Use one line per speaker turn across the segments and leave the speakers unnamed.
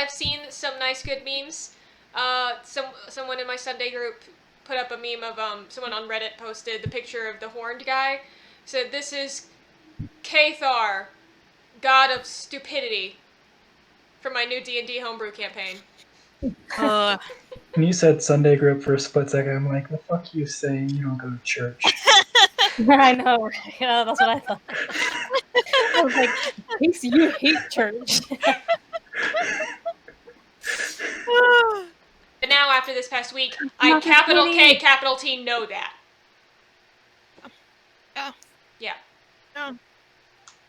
I've seen some nice good memes. Someone in my Sunday group put up a meme of someone on Reddit posted the picture of the horned guy. Said, "This is Cathar, god of stupidity, for my new D&D homebrew campaign."
When you said Sunday group for a split second, I'm like, the fuck you saying? You don't go to church.
I know. Yeah, that's what I thought. I was like, Casey, you hate church.
But now, after this past week, I capital K, capital T know that. Yeah.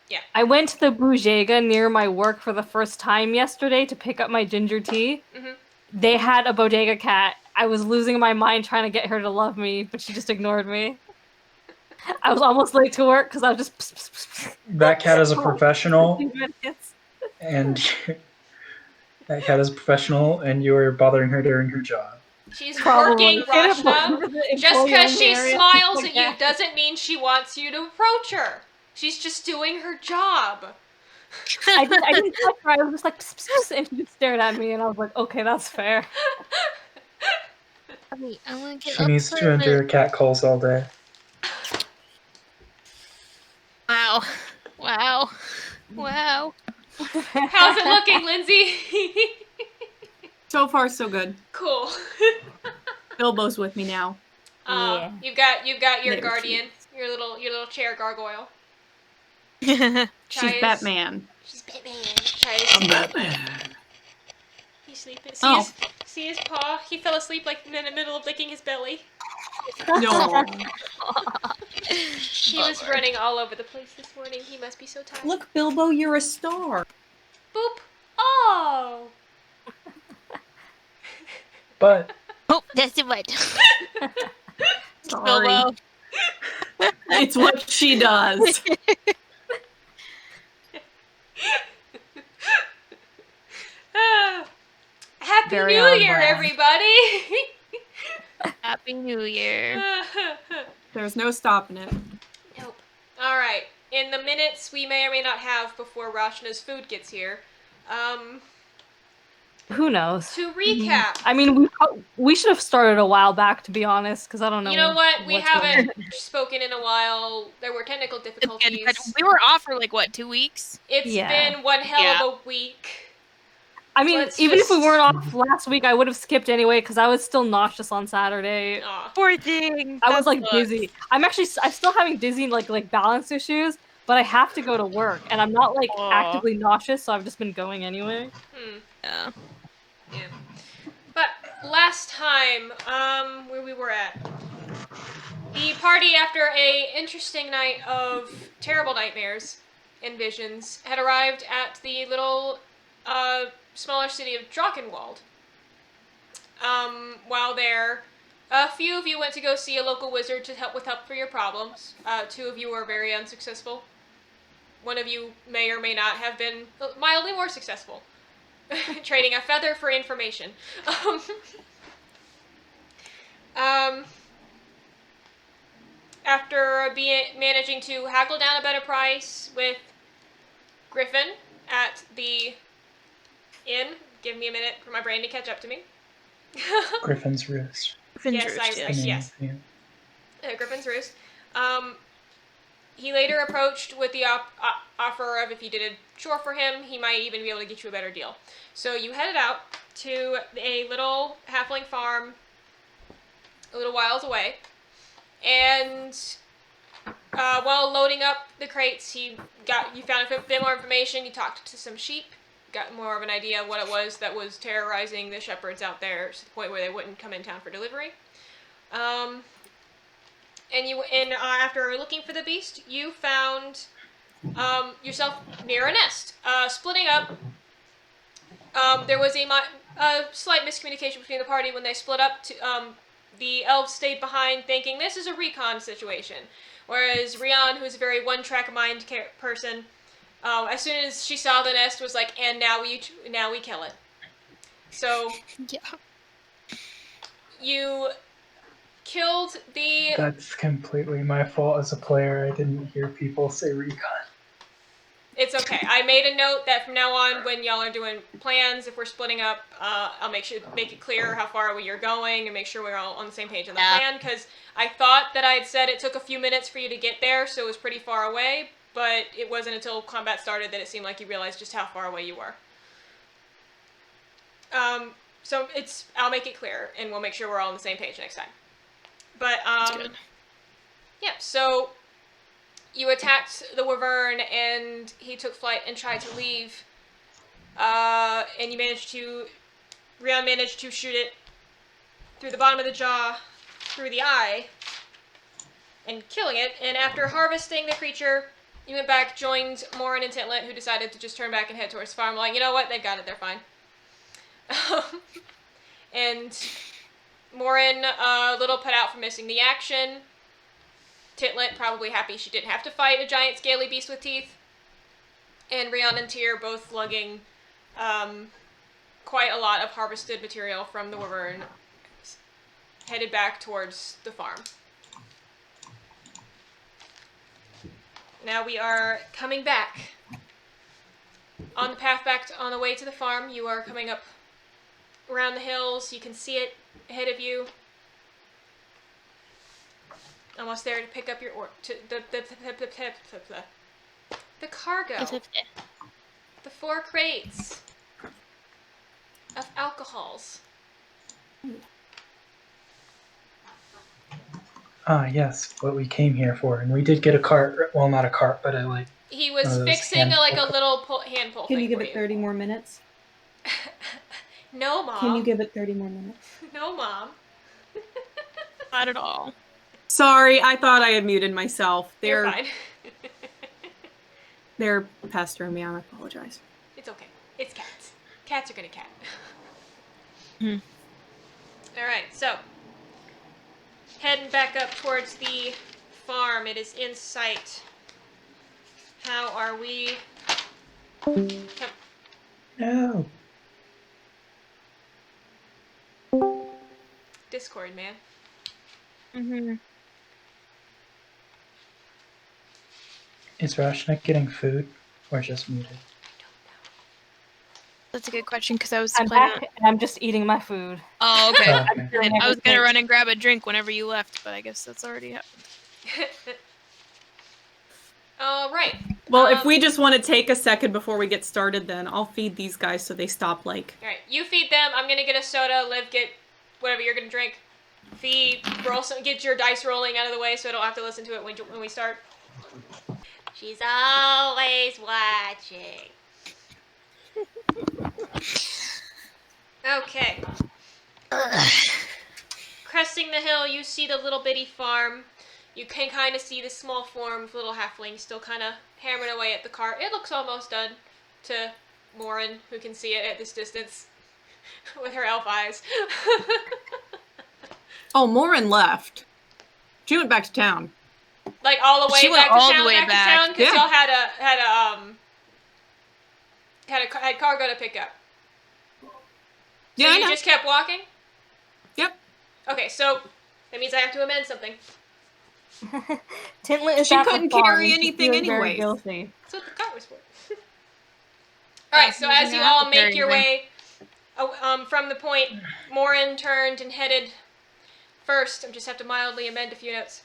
Yeah.
I went to the Boujega near my work for the first time yesterday to pick up my ginger tea.
Mm-hmm.
They had a bodega cat. I was losing my mind trying to get her to love me, but she just ignored me. I was almost late to work because I was just...
That cat is a professional, and that cat is a professional, and you are bothering her during her job.
She's working, Rashna. Just because she smiles at you doesn't mean she wants you to approach her. She's just doing her job.
I didn't touch her. I was just like, pss, pss, pss, and she just stared at me, and I was like, okay, that's fair.
She needs to endure cat calls all day.
Wow. Wow. Wow.
How's it looking, Lindsay?
So far, so good.
Cool.
Bilbo's with me now.
Yeah.
You've got your
There
guardian, your little chair gargoyle.
She's Batman.
She's Batman.
I'm Batman.
He's sleeping. See his paw? He fell asleep like in the middle of licking his belly.
No.
He was running all over the place this morning. He must be so tired.
Look, Bilbo, you're a star.
Boop. Oh.
But.
Oh, that's it. What?
Sorry.
Bilbo.
It's what she does.
Happy New Year, everybody!
Happy New Year.
There's no stopping it.
Nope. Alright. In the minutes we may or may not have before Rashna's food gets here,
who knows?
to recap.
I mean, we should have started a while back, to be honest, because I don't know.
You know what? We haven't spoken in a while. There were technical difficulties.
We were off for, 2 weeks?
It's been one hell of a week.
I mean, even if we weren't off last week, I would have skipped anyway, because I was still nauseous on Saturday.
Poor thing.
I was, dizzy. I'm still having dizzy, balance issues, but I have to go to work, and I'm not, actively nauseous, so I've just been going anyway.
Yeah.
But last time, where we were at, the party, after a interesting night of terrible nightmares and visions, had arrived at the little, smaller city of Drachenwald. While there, a few of you went to go see a local wizard to help for your problems. 2 of you were very unsuccessful. One of you may or may not have been mildly more successful. Trading a feather for information. After managing to haggle down a better price with Griffin at the inn, give me a minute for my brain to catch up to me.
Griffin's Roost.
Yes. Griffin's Roost. He later approached with the offer of if you did a chore for him, he might even be able to get you a better deal. So you headed out to a little halfling farm a little whiles away, and while loading up the crates, you found a bit more information. You talked to some sheep, got more of an idea of what it was that was terrorizing the shepherds out there to the point where they wouldn't come in town for delivery. And after looking for the beast, you found yourself near a nest. Splitting up, there was a slight miscommunication between the party when they split up. The elves stayed behind thinking this is a recon situation, whereas Rhian, who's a very one-track mind person, as soon as she saw the nest, was like, and now we kill it. So, you killed the...
That's completely my fault as a player. I didn't hear people say recon.
It's okay. I made a note that from now on, when y'all are doing plans, if we're splitting up, I'll make it clear how far away you're going and make sure we're all on the same page on the plan. Because I thought that I had said it took a few minutes for you to get there, so it was pretty far away. But it wasn't until combat started that it seemed like you realized just how far away you were. So I'll make it clear, and we'll make sure we're all on the same page next time. But yeah. So you attacked the wyvern, and he took flight and tried to leave. And Rhian managed to shoot it through the bottom of the jaw, through the eye, and killing it. And after harvesting the creature, you went back, joined Morrin and Tintlet, who decided to just turn back and head towards the farm. Like, you know what? They got it. They're fine. And Morrin, a little put out for missing the action. Tintlet, probably happy she didn't have to fight a giant scaly beast with teeth. And Rhian and Tyr both lugging quite a lot of harvested material from the wyvern, headed back towards the farm. Now we are coming back. On the path back on the way to the farm, you are coming up around the hills. You can see it ahead of you. Almost there to pick up your the cargo. The 4 crates of alcohols.
Ah, yes, what we came here for. And we did get a cart. Well, not a cart, but
He was
one of those
fixing a
hand-pull-
little hand pull
Can
thing
you give
for
it 30 more minutes?
No, Mom.
Can you give it 30 more minutes?
No, Mom.
Not at all.
Sorry, I thought I had muted myself.
You're fine.
They're pestering me. I apologize.
It's okay. It's cats. Cats are gonna cat.
Hmm.
Alright, so heading back up towards the farm. It is in sight. How are we?
No.
Discord, man.
Mm-hmm.
Is Rashna getting food or just muted?
That's a good question because I was
I'm
planning
back and I'm just eating my food.
Oh, okay.
Oh, okay.
I was gonna run and grab a drink whenever you left, but I guess that's already happened.
Alright.
Well, if we just want to take a second before we get started, then I'll feed these guys so they stop, like...
Alright, you feed them. I'm gonna get a soda. Liv, get whatever you're gonna drink. Get your dice rolling out of the way so I don't have to listen to it when we start. She's always watching. Okay. Cresting the hill, you see the little bitty farm. You can kind of see the small form of little halfling still kind of hammering away at the cart. It looks almost done to Morrin, who can see it at this distance with her elf eyes.
Oh, Morrin left. She went back to town.
Like all the way
She went
back to
all
town,
the way back.
because
Yeah.
y'all had cargo to pick up. So
Yeah, I
you
know.
just kept walking?
Yep.
Okay, so that means I have to amend something.
Tintlet is
She
at the
couldn't
farm,
carry
and she
anything
feels very
anyways.
guilty.
That's what the cart was for. Alright, so as you all make your way from the point, Morrin turned and headed first. I just have to mildly amend a few notes.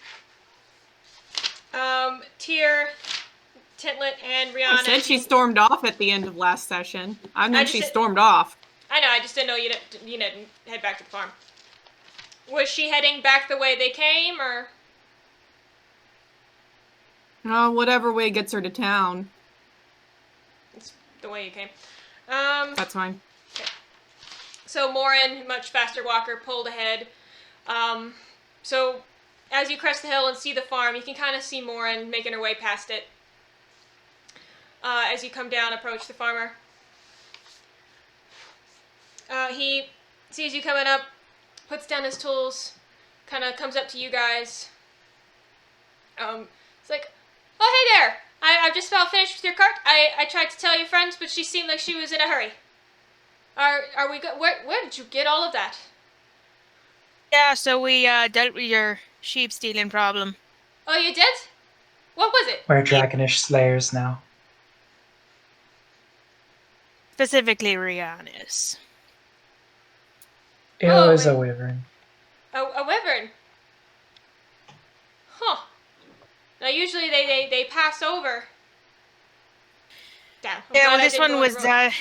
Tyr, Tintlet, and Rhiannon.
I said she stormed off at the end of last session. And then
I just
she
said-
stormed off.
I know, I just didn't know you didn't head back to the farm. Was she heading back the way they came, or?
Oh, whatever way gets her to town.
It's the way you came.
That's fine.
So Morrin, much faster walker, pulled ahead. So as you crest the hill and see the farm, you can kind of see Morrin making her way past it. As you come down, approach the farmer. He sees you coming up, puts down his tools, kind of comes up to you guys. It's like, oh, hey there! I've just about finished with your cart. I tried to tell your friends, but she seemed like she was in a hurry. Are we good? Where did you get all of that?
Yeah, so we dealt with your sheep stealing problem.
Oh, you did? What was it?
We're dragonish slayers now.
specifically Rhian is.
It
Oh,
was a
and-
wyvern.
A wyvern. Huh. Now usually they pass over. Damn. I'm
Yeah,
glad
well,
I
this
didn't
one
go in
was
the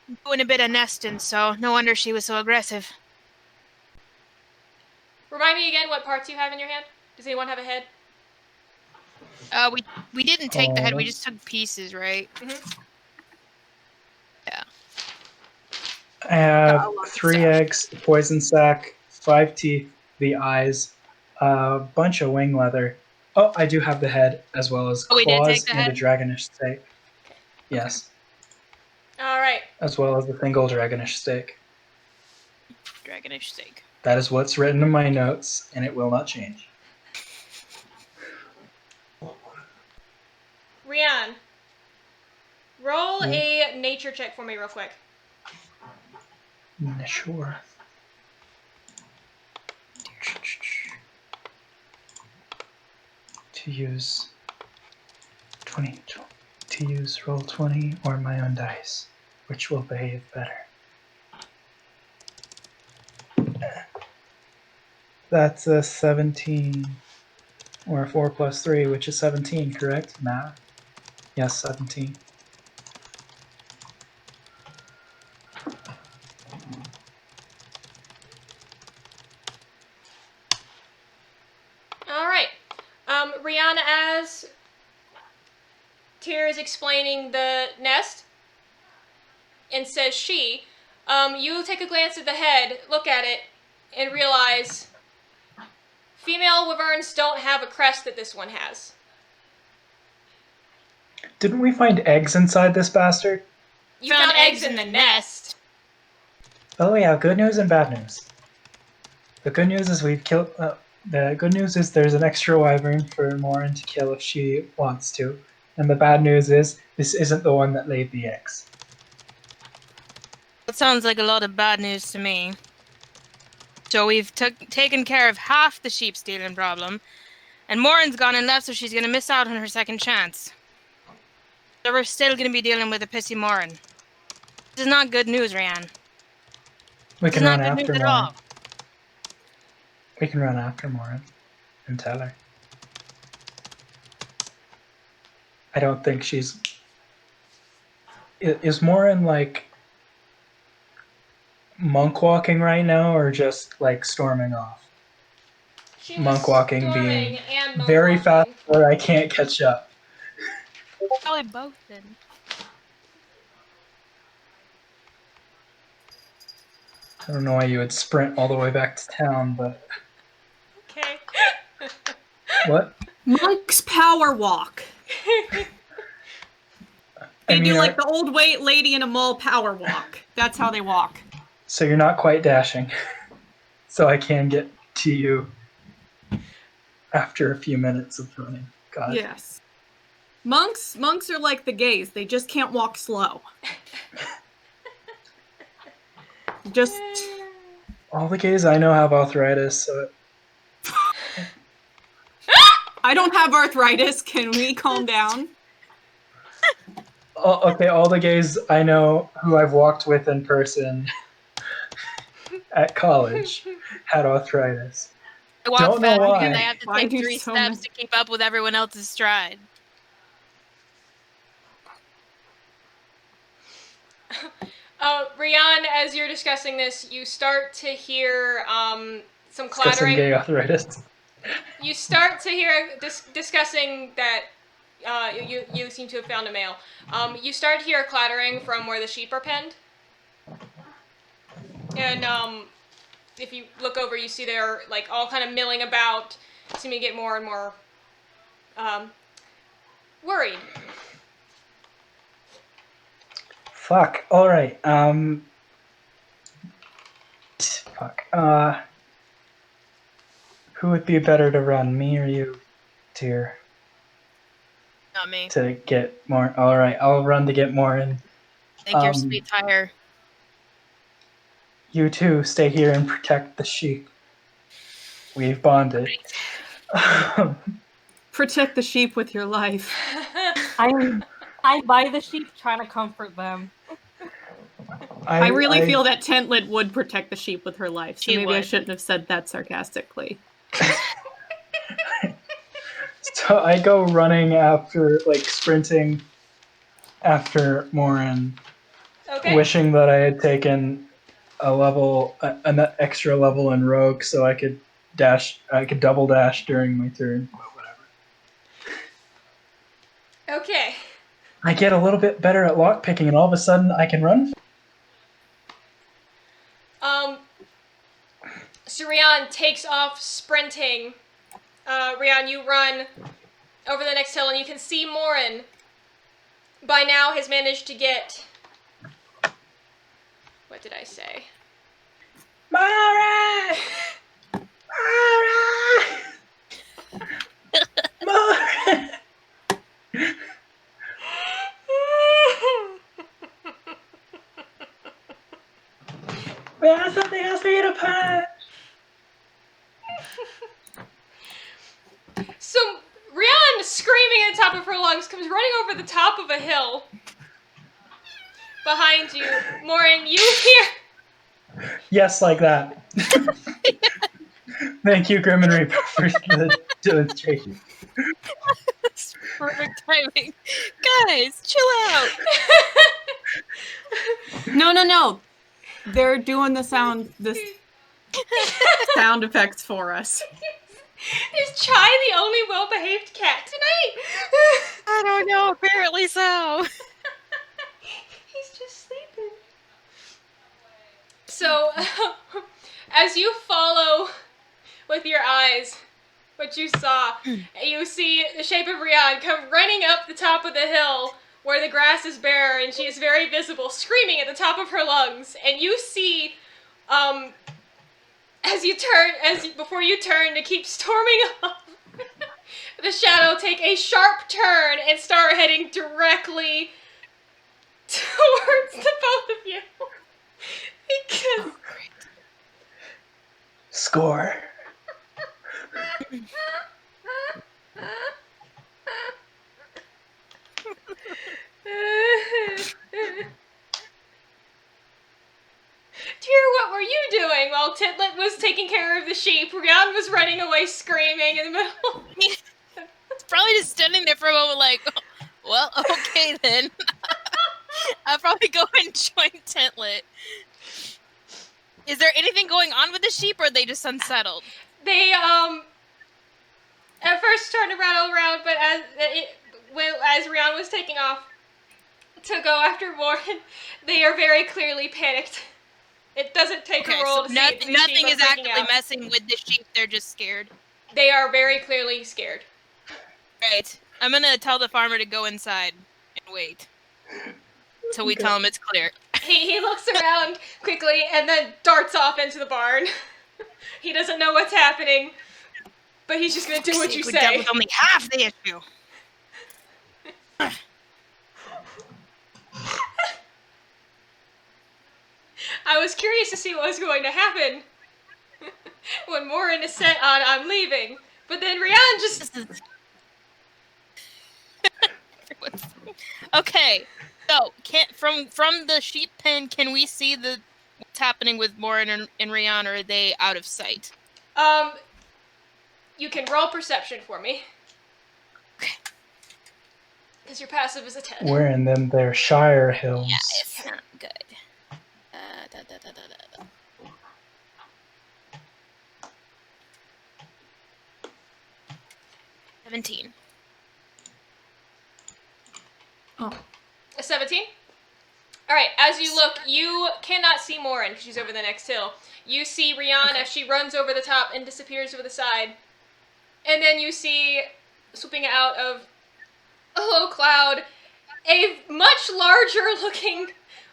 room.
doing a bit of nesting, so no wonder she was so aggressive.
Remind me again what parts you have in your hand. Does anyone have a head?
We didn't take the head, we
Oh.
just took pieces, right?
Mm-hmm.
Yeah.
I have
a lot of
3
stuff.
eggs, a poison sac, 5 teeth, the eyes, a bunch of wing leather. Oh, I do have the head, as well as
Oh, we did take
claws
the
and a
head?
dragonish steak. Yes,
All right.
as well as a single dragonish steak.
Dragonish steak.
That is what's written in my notes, and it will not change.
Rhian, roll a nature check for me real quick.
Sure. To use 20, to use roll 20 or my own dice, which will behave better. That's a 17, or 4 plus 3, which is 17, correct? Math? Yes, 17.
All right. Rhian, as Tyr is explaining the nest, and says she, you take a glance at the head, look at it, and realize female wyverns don't have a crest that this one has.
Didn't we find eggs inside this bastard?
You found eggs in the nest.
Oh yeah, good news and bad news. The good news is we've killed. The good news is there's an extra wyvern for Morrin to kill if she wants to, and the bad news is this isn't the one that laid the eggs.
That sounds like a lot of bad news to me. So we've taken care of half the sheep stealing problem, and Morrin's gone and left, so she's going to miss out on her second chance. So we're still going to be dealing with a pissy Morrin. This is not good news, Rhian.
We
This
can
is
run
not good
after
news at
Morrin.
all.
We can run after Morrin and tell her. I don't think she's. Is Morrin like monk walking right now, or just like storming off?
She
Monk
was
walking
storming
being
and monk
very
walking.
fast, or I can't catch up.
Probably both then.
I don't know why you would sprint all the way back to town, but
Okay.
what?
Monk's power walk. They do like the old lady in a mall power walk. That's how they walk.
So you're not quite dashing. So I can get to you after a few minutes of running. God.
Yes. Monks are like the gays. They just can't walk slow. Just
All the gays I know have arthritis, so
I don't have arthritis. Can we calm down?
okay, all the gays I know who I've walked with in person at college had arthritis.
I walk
Don't know
fast
why.
because I have to
Why
take
do
3
so
steps
many-
to keep up with everyone else's stride.
Rhian, as you're discussing this, you start to hear some
Discussing
clattering.
gay arthritis.
You start to hear discussing that you seem to have found a male. You start to hear clattering from where the sheep are penned. And if you look over, you see they're like all kind of milling about, seeming to get more and more worried.
Fuck. All right. Fuck. Who would be better to run, me or you, Tyr?
Not me.
To get more. All right, I'll run to get more in.
I think your speed's higher.
You two stay here and protect the sheep. We've bonded.
Protect the sheep with your life.
I'm by the sheep trying to comfort them.
I really feel that Tintlet would protect the sheep with her life, so
She
maybe I
would.
shouldn't have said that sarcastically.
So I go running after, like, sprinting after Morrin,
Okay.
wishing that I had taken an extra level in Rogue, so I could double dash during my turn. But whatever.
Okay.
I get a little bit better at lockpicking, and all of a sudden I can run.
So Rhian takes off sprinting. Rhian, you run over the next hill, and you can see Morrin by now has managed to get... What did I say?
Morrin! Morrin! Morrin! We have something else for you to punch!
So Rhian, screaming at the top of her lungs, comes running over the top of a hill. Behind you, Morrin, you hear...
Yes, like that. Thank you, Grim and Reaper, for the demonstration.
That's perfect timing. Guys, chill out.
No. They're doing the sound effects for us.
Is Chai the only well-behaved cat tonight?
I don't know, apparently so.
He's just sleeping. So, as you follow with your eyes what you saw, you see the shape of Rhian come running up the top of the hill where the grass is bare, and she is very visible, screaming at the top of her lungs. And you see, before you turn to keep storming off, the shadow take a sharp turn and start heading directly towards the both of you. Because...
Score.
Dear, what were you doing while Tintlet was taking care of the sheep? Rhian was running away screaming in the middle.
It's probably just standing there for a moment like, well, okay then. I'll probably go and join Tintlet. Is there anything going on with the sheep, or are they just unsettled?
They, at first started to rattle around, but as Rhian was taking off to go after Morrin, they are very clearly panicked. It doesn't take a roll to see if these
nothing
sheep are
is
freaking
actively
out.
messing with the sheep, they're just scared.
They are very clearly scared.
Right. I'm gonna tell the farmer to go inside and wait. Till we tell him it's clear.
He looks around quickly and then darts off into the barn. He doesn't know what's happening, but he's just gonna do what you
We dealt
say.
with only half the issue.
I was curious to see what was going to happen when Morrin is set on I'm leaving, but then Rhian just...
Okay, so from the sheep pen, can we see what's happening with Morrin and Rhian, or are they out of sight?
You can roll perception for me.
Okay.
Because your passive is a 10.
We're in them there Shire Hills.
Yeah, it's not good. 17.
Oh.
A 17? Alright, as you look, you cannot see Morrin because she's over the next hill. You see Rhian as she runs over the top and disappears over the side. And then you see, swooping out of a low cloud, a much larger looking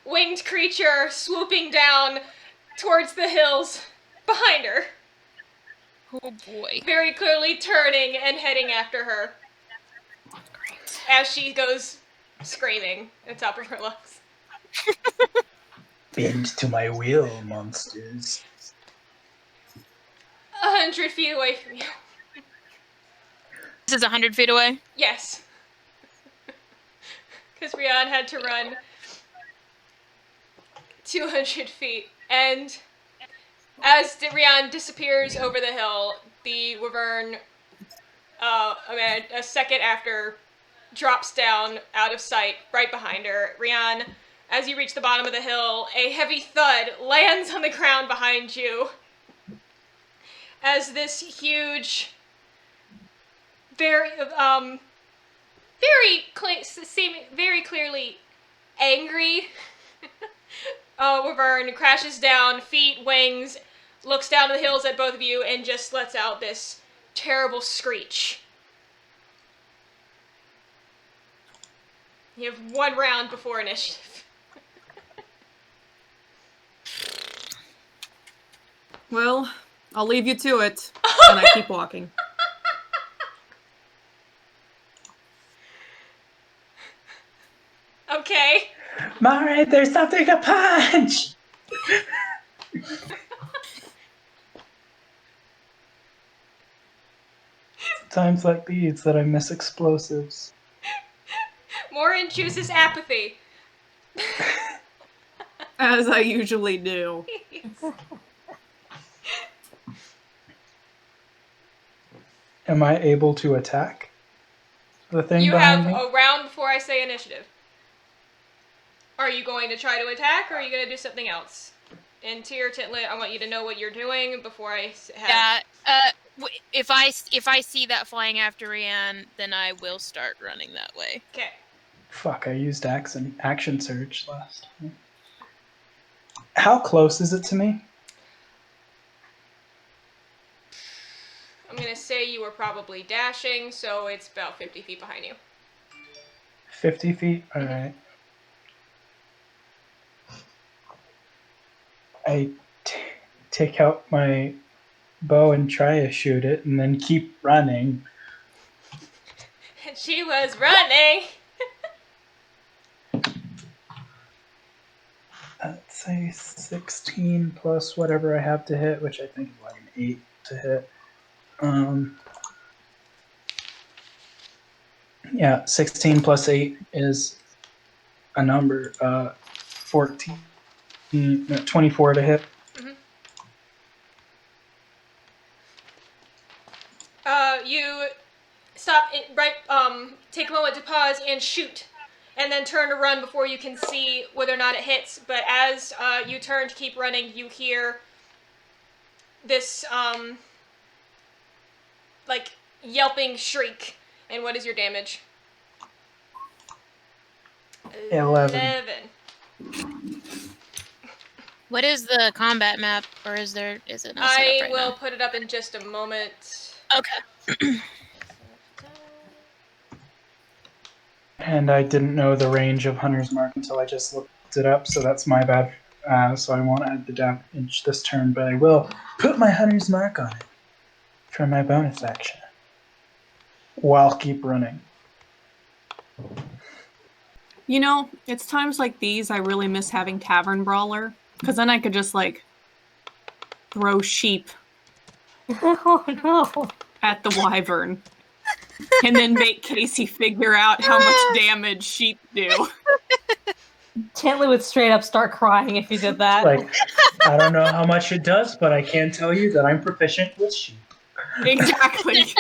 winged creature swooping down towards the hills behind her.
Oh boy.
Very clearly turning and heading after her.
Great.
As she goes screaming at the top of her lungs.
Bend to my will, monsters.
100 feet away from you.
This is 100 feet away?
Yes. Because Rhian had to run 200 feet. And as Rhian disappears over the hill, the wyvern, a second after, drops down out of sight right behind her. Rhian, as you reach the bottom of the hill, a heavy thud lands on the ground behind you as this huge, very clearly angry wyvern crashes down, feet, wings, looks down the hills at both of you, and just lets out this terrible screech. You have 1 round before initiative.
Well, I'll leave you to it. And I keep walking.
Okay.
Morrin, there's something to punch! Times like these that I miss explosives.
Morrin chooses apathy.
As I usually do.
Am I able to attack the thing
You
behind
have
me?
a round before I say initiative. Are you going to try to attack, or are you going to do something else? And Tyr, Tintlet, I want you to know what you're doing before I have...
Yeah, if I see that flying after Rhian, then I will start running that way.
Okay.
Fuck, I used action surge last time. How close is it to me?
I'm going to say you were probably dashing, so it's about 50 feet behind you.
50 feet? Alright. I take out my bow and try to shoot it, and then keep running.
And she was running!
Let's say 16 plus whatever I have to hit, which I think is like an 8 to hit. Yeah, 16 plus 8 is a number. 14, 24 to hit.
Mm-hmm. You stop, take a moment to pause and shoot, and then turn to run before you can see whether or not it hits. But as you turn to keep running, you hear this, yelping shriek. And what is your damage?
11.
What is the combat map, or is it not set up
I
right
will
now?
put it up in just a moment.
Okay.
And I didn't know the range of Hunter's Mark until I just looked it up, so that's my bad. So I won't add the damage this turn, but I will put my Hunter's Mark on it for my bonus action. While keep running.
You know, it's times like these I really miss having Tavern Brawler. Because then I could just, throw sheep
Oh no.
at the wyvern. And then make Casey figure out how much damage sheep do.
Tintlet would straight up start crying if you did that.
I don't know how much it does, but I can tell you that I'm proficient with sheep.
Exactly.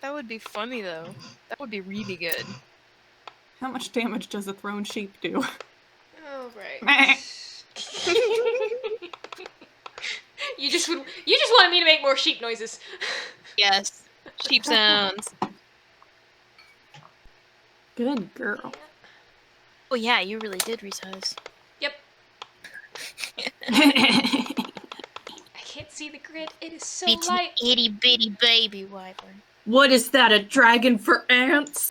That would be funny, though. That would be really good.
How much damage does a thrown sheep do?
All right. You just wanted me to make more sheep noises.
Yes. Sheep sounds.
Good girl.
Oh yeah, you really did resize.
Yep. I can't see the grid. It is so
It's
light.
an itty bitty baby wyvern.
What is that, a dragon for ants?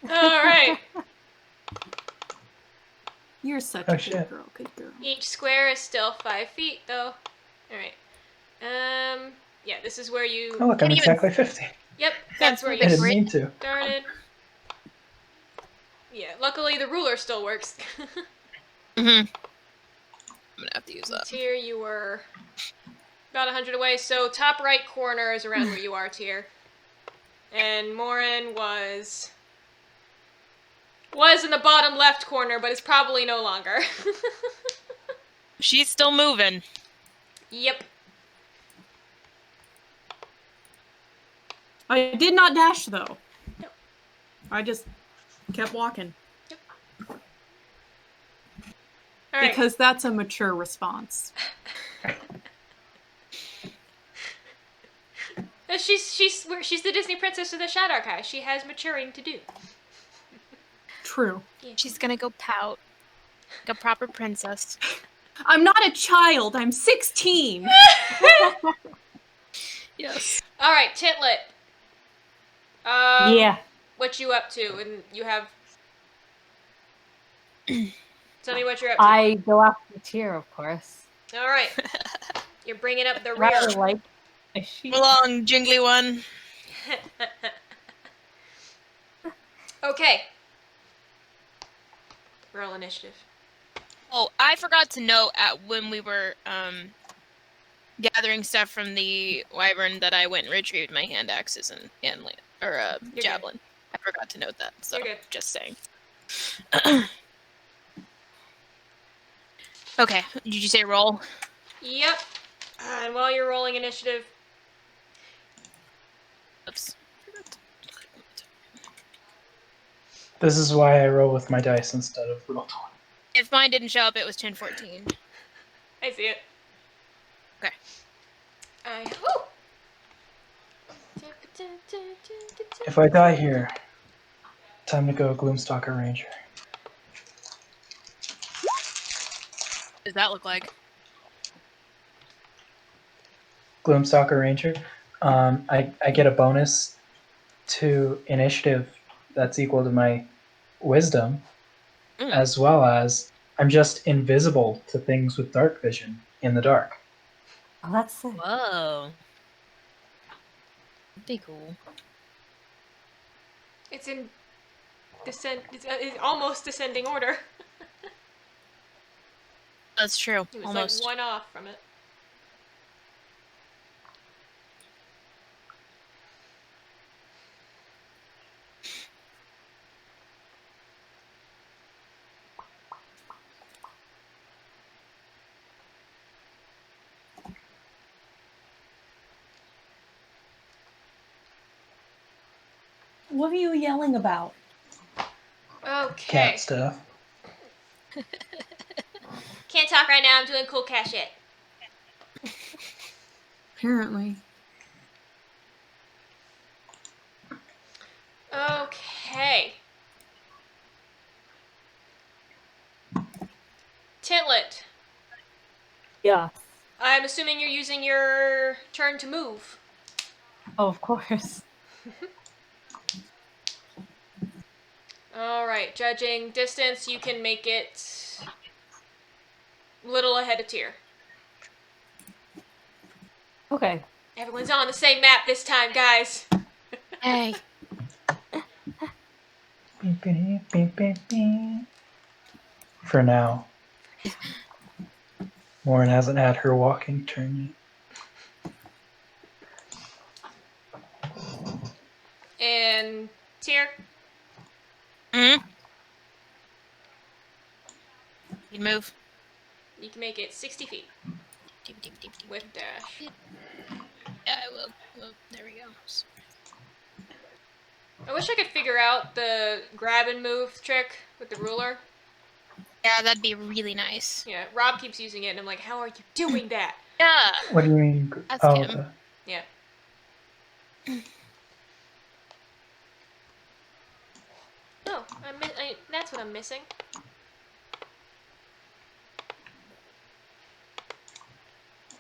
All right.
You're such
Oh,
a
shit.
good girl, good girl.
Each square is still 5 feet, though. All right. Yeah, this is where you.
Oh, look, I'm exactly 50.
Yep, that's where
I
you
didn't mean to.
started. Yeah, luckily the ruler still works.
Mm-hmm. I'm gonna have to use that.
Here you were About 100 away. So top right corner is around where you are, Tyr. And Morrin was in the bottom left corner, but is probably no longer.
She's still moving.
Yep.
I did not dash, though.
Yep.
I just kept walking.
All right.
Because that's a mature response.
She's the Disney princess of the Shadow Archive. She has maturing to do.
True.
She's gonna go pout. Like a proper princess.
I'm not a child. I'm 16.
Yes.
All right, Tintlet.
Yeah.
What you up to? And you have. Tell me what you're up to.
I go after Tyr, of course.
All right. You're bringing up the rear.
Rather like a sheep.
Long, jingly one.
Okay. Roll initiative.
Oh, I forgot to note when we were gathering stuff from the wyvern that I went and retrieved my hand axes and javelin.
Good.
I forgot to note that, so
You're good.
just saying. Okay, did you say roll?
Yep. And while you're rolling initiative,
Oops.
This is why I roll with my dice instead of roll 20.
If mine didn't show up, it was 1014.
I see it.
Okay.
Woo!
If I die here, time to go Gloomstalker Ranger.
What does that look like?
Gloomstalker Ranger. I get a bonus to initiative that's equal to my wisdom, as well as I'm just invisible to things with dark vision in the dark.
Oh, that's sick.
Whoa. That'd be cool.
It's in descent. It's almost descending order.
That's true.
It was
Almost.
like one off from it.
What are you yelling about?
Okay.
Cat stuff.
Can't talk right now. I'm doing cool cat shit.
Apparently.
Okay. Tintlet.
Yeah.
I'm assuming you're using your turn to move.
Oh, of course.
Alright, judging distance, you can make it little ahead of Tyr.
Okay.
Everyone's on the same map this time, guys.
Hey.
Beep, beep, beep, beep, beep. For now. Morrin hasn't had her walking turn yet.
And Tyr,
Mm-hmm. You move.
you can make it 60 feet
Deep, deep, deep, deep.
with dash.
Yeah, I will. Well, there we go.
I wish I could figure out the grab and move trick with the ruler.
Yeah, that'd be really nice.
Yeah, Rob keeps using it, and I'm like, how are you doing that?
Yeah.
What do you mean?
Ask
Oh,
him.
Yeah. Oh, that's what I'm missing.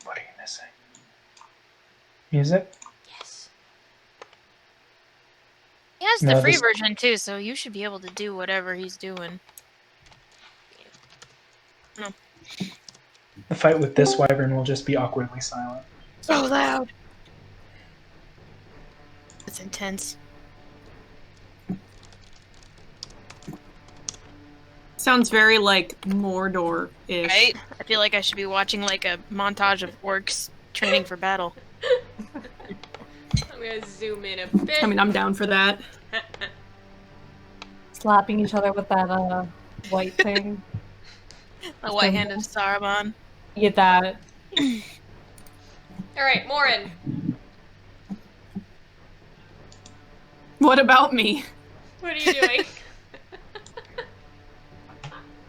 what are you missing? Music?
Yes.
He has
No,
the free
this-
version too, so you should be able to do whatever he's doing.
The fight with this wyvern will just be awkwardly silent.
So loud. It's intense.
Sounds very like Mordor-ish.
Right? I feel like I should be watching like a montage of orcs training for battle.
I'm gonna zoom in a bit.
I mean, I'm down for that.
Slapping each other with that white thing.
The white hand of Saruman.
Get that.
Alright, Morrin.
What about me?
What are you doing?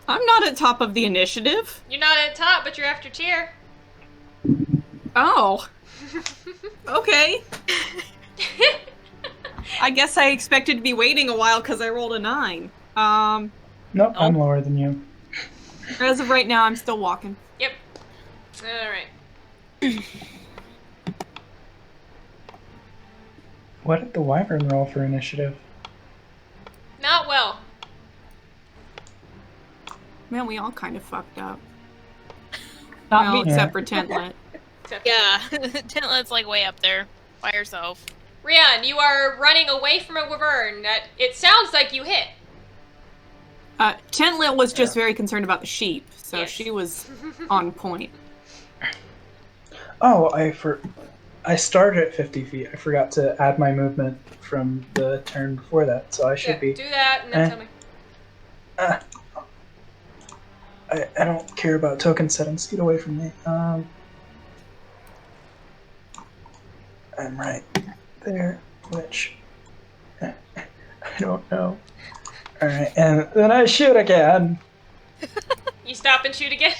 I'm not at top of the initiative.
You're not at top, but you're after Tyr.
Oh. Okay. I guess I expected to be waiting a while because I rolled a 9.
Nope, I'm lower than you.
As of right now, I'm still walking.
Yep. Alright.
What did the wyvern roll for initiative?
Not well.
Man, we all kind of fucked up.
Not
Well,
me.
except for Tintlet.
Except
Yeah, Tintlet's like way up there by herself.
Rhian, you are running away from a wyvern that it sounds like you hit.
Tintlet was just very concerned about the sheep, so
Yes.
she was on point.
Oh, I started at 50 feet. I forgot to add my movement from the turn before that, so I should be.
Do that and then tell me.
I don't care about token settings. Get away from me. I'm right there, which I don't know. All right, and then I shoot again.
You stop and shoot again?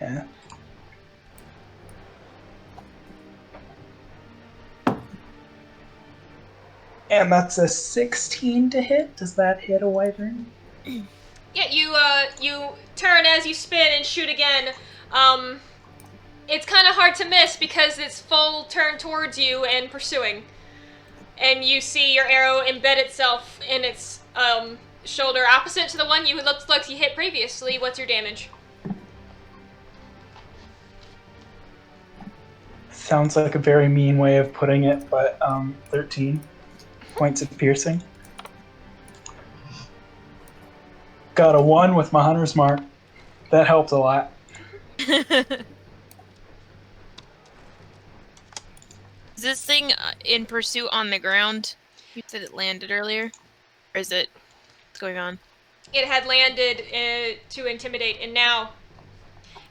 Yeah. And that's a 16 to hit. Does that hit a wyvern?
Yeah, you turn as you spin and shoot again. It's kind of hard to miss because it's full turn towards you and pursuing. And you see your arrow embed itself in its shoulder, opposite to the one you looked like you hit previously. What's your damage?
Sounds like a very mean way of putting it, but 13 points of piercing. Got a 1 with my hunter's mark. That helped a lot.
Is this thing in pursuit on the ground? You said it landed earlier? Or is it... what's going on?
It had landed to intimidate, and now,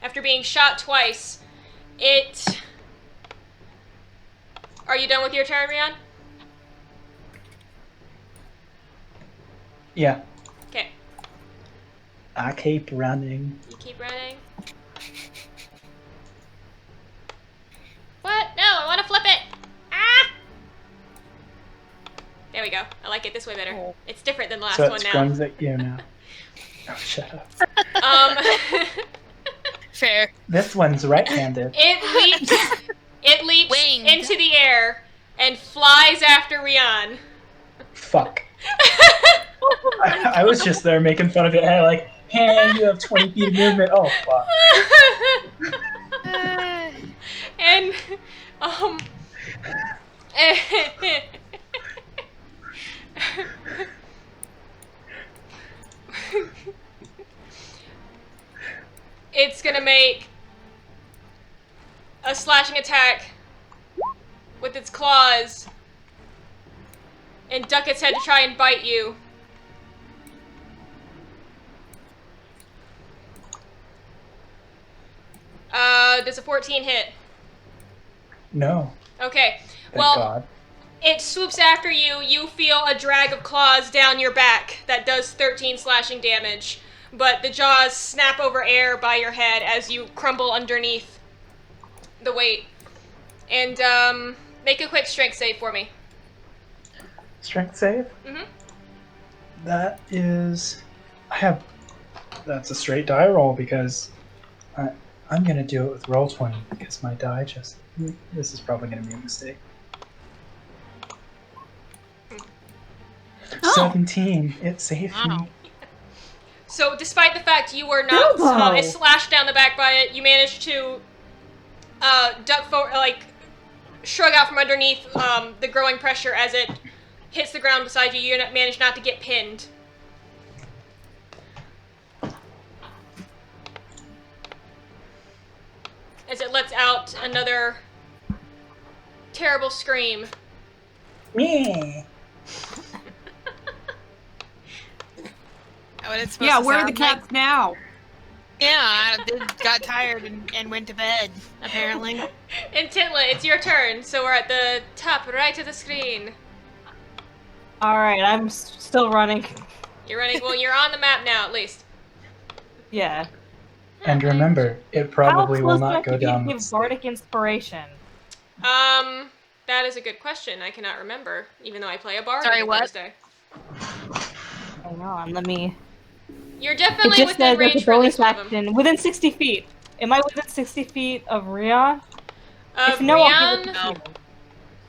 after being shot twice, it... Are you done with your turn, Rhian?
Yeah.
Okay.
I keep running.
You keep running. What? No, I want to flip it! Ah! There we go. I like it this way better.
Oh.
It's different than the last
So
one
it
now.
runs at you now. Oh, shut up.
Fair.
This one's right-handed.
It leaps
Winged.
into the air and flies after Rhian.
Fuck. I was just there making fun of it. I like, hey, you have 20 feet of movement. Oh, fuck.
And, it's gonna make a slashing attack with its claws and duck its head to try and bite you. Does a 14 hit?
No.
Okay.
Thank
Well,
God.
it swoops after you. You feel a drag of claws down your back that does 13 slashing damage. But the jaws snap over air by your head as you crumble underneath the weight. And, make a quick strength save for me.
Strength save?
Mm-hmm.
That is... That's a straight die roll because I'm going to do it with Roll20 because my die just... This is probably going to be a mistake.
Oh.
17. It saved
Wow.
me.
So, despite the fact you were not
Bilbo!
slashed down the back by it, you managed to duck forward, shrug out from underneath the growing pressure as it hits the ground beside you. You manage not to get pinned. lets out another terrible scream.
Me.
What it's supposed
Yeah,
to
where are the
sound like.
cats now?
Yeah, I got tired and went to bed, apparently.
And Tintlet, it's your turn. So we're at the top right of the screen.
Alright, I'm still running.
You're running. Well, you're on the map now, at least.
Yeah.
And remember, it probably will not go down.
Give bardic inspiration.
That is a good question. I cannot remember, even though I play a bard
Sorry,
every
what?
Thursday.
Hang on, let me.
You're
It
definitely
just
within
says there's
range
a
for at
bonus
least one of them.
action within 60 feet. Am I within 60 feet of Rhian? If no,
Rhian?
I'll give it to
No.
you.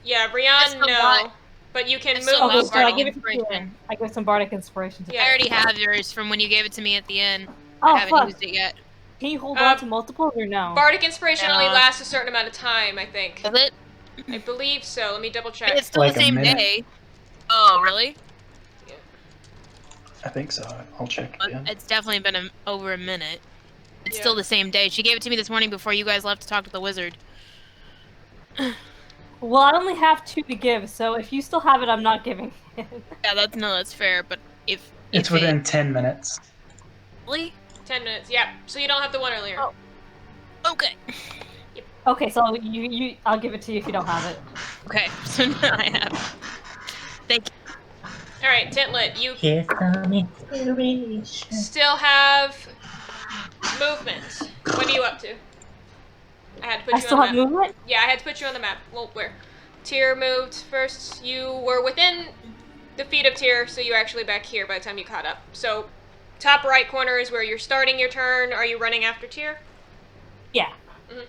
Yeah,
That's
Rhian,
the
no.
lot.
But you can
That's
move.
the lot.
Okay, so I
Bardic
give it to you.
inspiration.
I give some bardic inspiration to
Yeah.
I already have yours from when you gave it to me at the end.
Oh,
I haven't
fuck.
used it yet.
Can you hold on to multiples or no?
Bardic inspiration only
No.
lasts a certain amount of time, I think.
Is it?
I believe so. Let me double check.
It's still
Like
the
a
same
minute.
day. Oh, really?
I think so. I'll check again.
It's definitely been over a minute. It's
Yeah.
still the same day. She gave it to me this morning before you guys left to talk to the wizard.
Well, I only have 2 to give, so if you still have it, I'm not giving it.
Yeah, that's fair. But if
It's within 10 minutes.
really
10 minutes. Yeah. So you don't have the one earlier.
Oh.
okay,
Okay, so I'll give it to you if you don't have it.
okay. So now I have. Thank you.
All right, Tintlet, you
Here come inspiration.
still have movement. What are you up to? I had to put
I
you
still
on
have
the map.
movement?
Yeah, I had to put you on the map. Well, where? Tyr moved first. You were within the feet of Tyr, so you're actually back here by the time you caught up. So, top right corner is where you're starting your turn. Are you running after Tyr?
Yeah.
Mhm.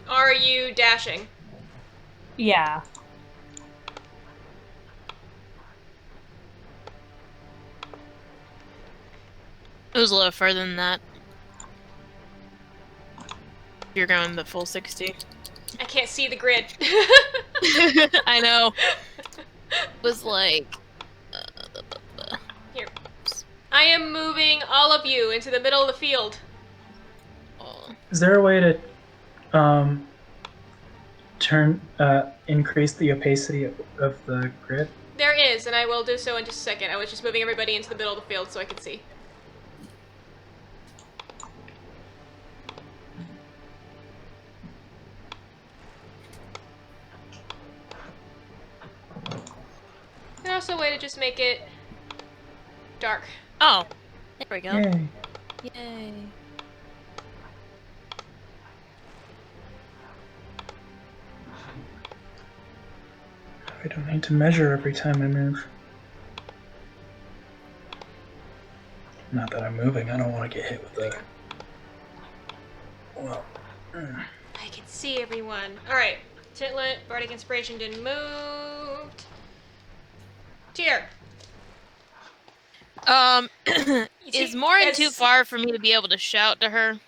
Are you dashing?
Yeah.
It was a little further than that. You're going the full 60.
I can't see the grid.
I know. It was like.
Here. I am moving all of you into the middle of the field.
Oh.
Is there a way to increase the opacity of the grid?
There is, and I will do so in just a second. I was just moving everybody into the middle of the field so I could see. There's also a way to just make it dark.
Oh. There we go.
Yay.
Yay.
I don't need to measure every time I move. Not that I'm moving, I don't want to get hit with the... Well...
I can see everyone. Alright. Tintlet, Bardic Inspiration didn't move. Tyr.
Is Morrin too far for me to be able to shout to her?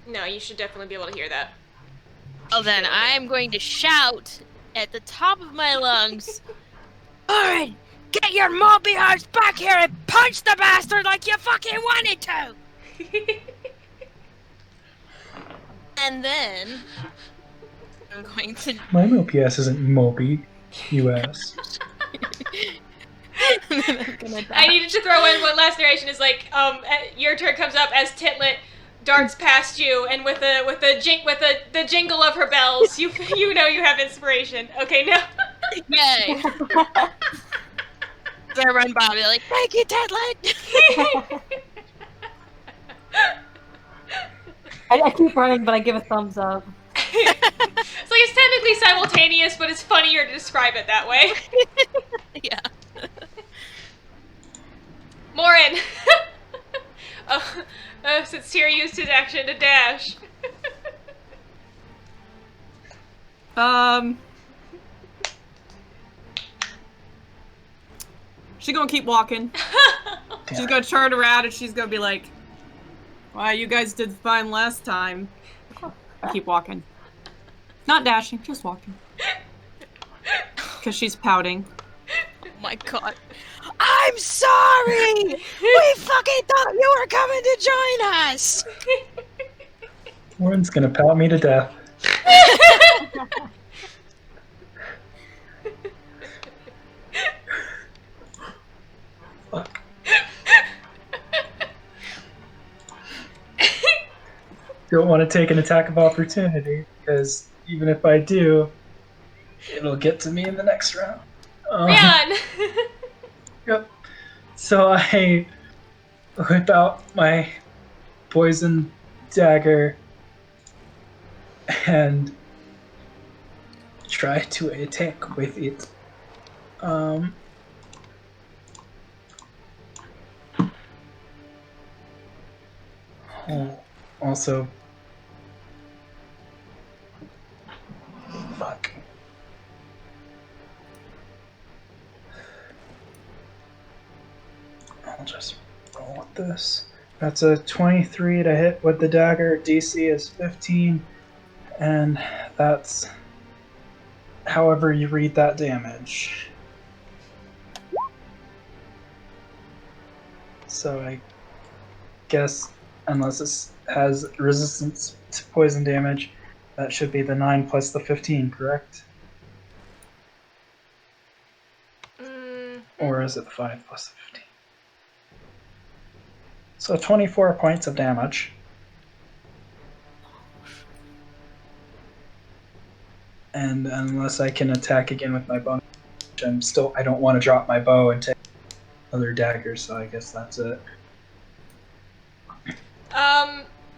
No, you should definitely be able to hear that.
Oh, then I'm going to shout at the top of my lungs, Morrin, get your mopey arse back here and punch the bastard like you fucking wanted to! And then I'm going to.
My MOPS isn't Moby, US.
I needed to throw in what last narration is like. Your turn comes up as Tintlet darts past you, and with the jingle of her bells, you know you have inspiration. Okay, now.
Yay! So I run by, be like, thank you, Tintlet!
I keep running, but I give a thumbs up.
It's like it's technically simultaneous, but it's funnier to describe it that way.
Yeah.
Morrin! Since Tyr used his action to dash.
She's gonna keep walking. She's gonna turn around and she's gonna be like, "Wow, you guys did fine last time." Keep walking. Not dashing, just walking. Because she's pouting.
Oh my god. I'm sorry! We fucking thought you were coming to join us!
Morrin's gonna pout me to death. Fuck. Don't want to take an attack of opportunity, because even if I do, it'll get to me in the next round.
Rhian!
Yep. So I whip out my poison dagger and try to attack with it. Also, fuck. I'll just roll with this. That's a 23 to hit with the dagger. DC is 15, and that's however you read that damage. So I guess unless it has resistance to poison damage, that should be the 9 plus the 15, correct? Or is it 5 plus the 15? So 24 points of damage. And unless I can attack again with my bow, I don't want to drop my bow and take other daggers, so I guess that's it.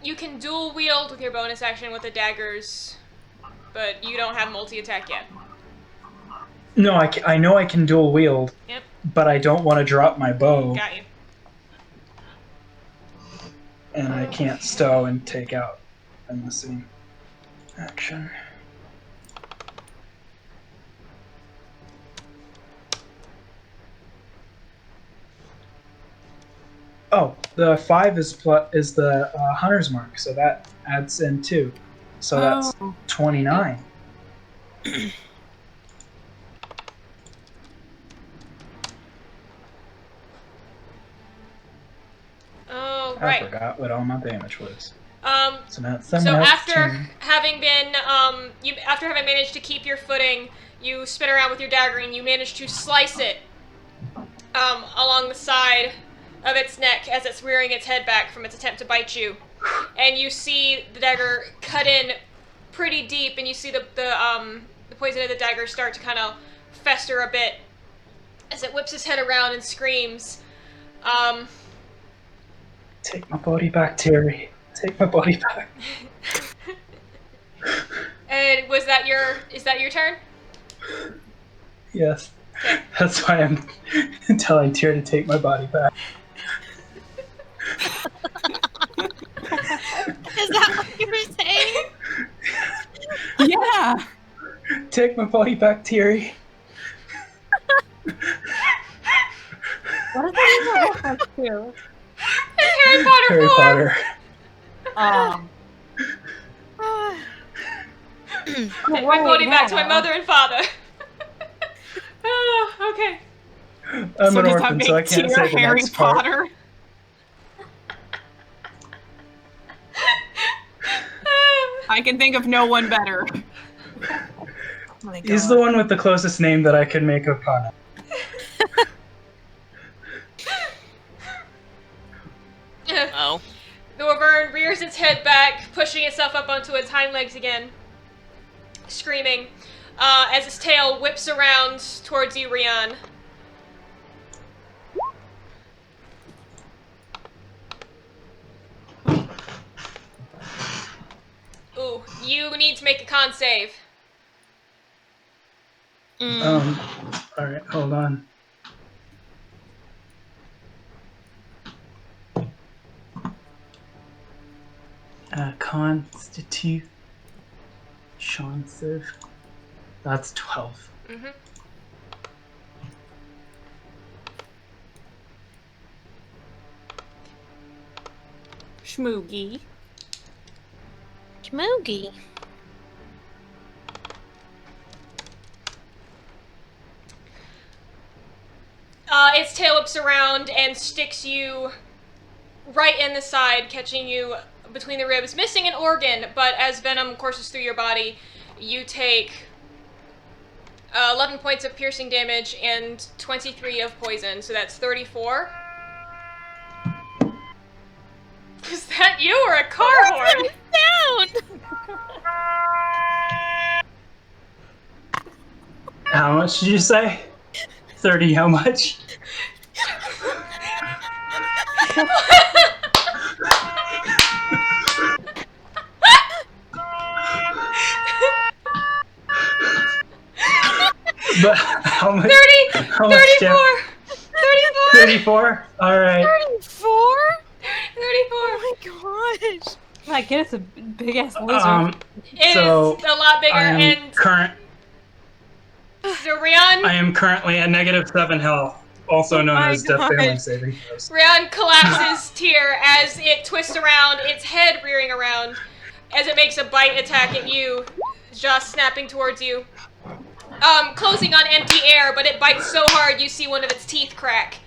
You can dual wield with your bonus action with the daggers, but you don't have multi-attack yet.
No, I know I can dual wield,
Yep.
but I don't want to drop my bow.
Got you.
And I can't stow and take out in the same action. Oh, the 5 is the hunter's mark, so that adds in 2. So that's 29.
Oh, right.
I forgot what all my damage was. So now it's
So after having been, after having managed to keep your footing, you spin around with your dagger and you manage to slice it along the side of its neck as it's rearing its head back from its attempt to bite you. And you see the dagger cut in pretty deep, and you see the poison of the dagger start to kind of fester a bit as it whips its head around and screams.
Take my body back, Terry. Take my body back.
And is that your turn?
Yes. Okay. That's why I'm telling Terry to take my body back.
Is that what you were saying?
Yeah.
Take my body back, Terry.
What is that even reference to?
Harry Potter
Harry
form.
Potter.
Take my body back to my mother and father. Oh, okay.
I'm
So
an
does that
orphan,
make
so I can't
Tyr
say the
Harry
next part.
Potter? I can think of no one better.
Oh my
He's
God.
the one with the closest name that I could make a pun.
Oh.
The wyvern rears its head back, pushing itself up onto its hind legs again, screaming, as its tail whips around towards you, Rhian. Ooh, you need to make a con save.
Alright, hold on. Constitution save. That's 12.
Mm-hmm.
Schmoogie.
Schmoogie.
its tail whips around and sticks you right in the side, catching you between the ribs, missing an organ, but as venom courses through your body, you take 11 points of piercing damage and 23 of poison, so that's 34. Is that you or a car horn?
Down!
How much did you say? 30, how much? But how much?
30!
How much
34! 34!
34? Alright.
34?
34!
Oh my gosh.
My goodness, a big ass lizard.
It
So
is a lot bigger,
I am
and so Rhian,
I am currently at -7 health, also known
my
as death
God.
failing saving throws.
Rhian collapses Tyr as it twists around, its head rearing around, as it makes a bite attack at you, just snapping towards you. Closing on empty air, but it bites so hard you see one of its teeth crack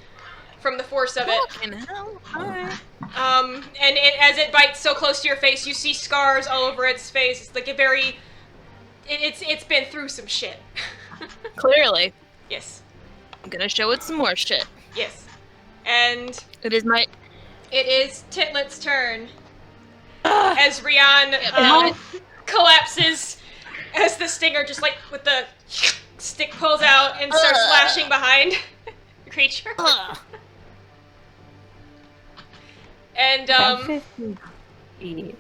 from the force of it.
Fucking hell. Alright.
And as it bites so close to your face, you see scars all over its face. It's like a very... It's been through some shit.
Clearly.
Yes.
I'm gonna show it some more shit.
Yes. And
It is my...
it is Tintlet's turn. As Rhian
no.
collapses, as the stinger just like with the stick pulls out and starts lashing behind the creature. And,
50 feet.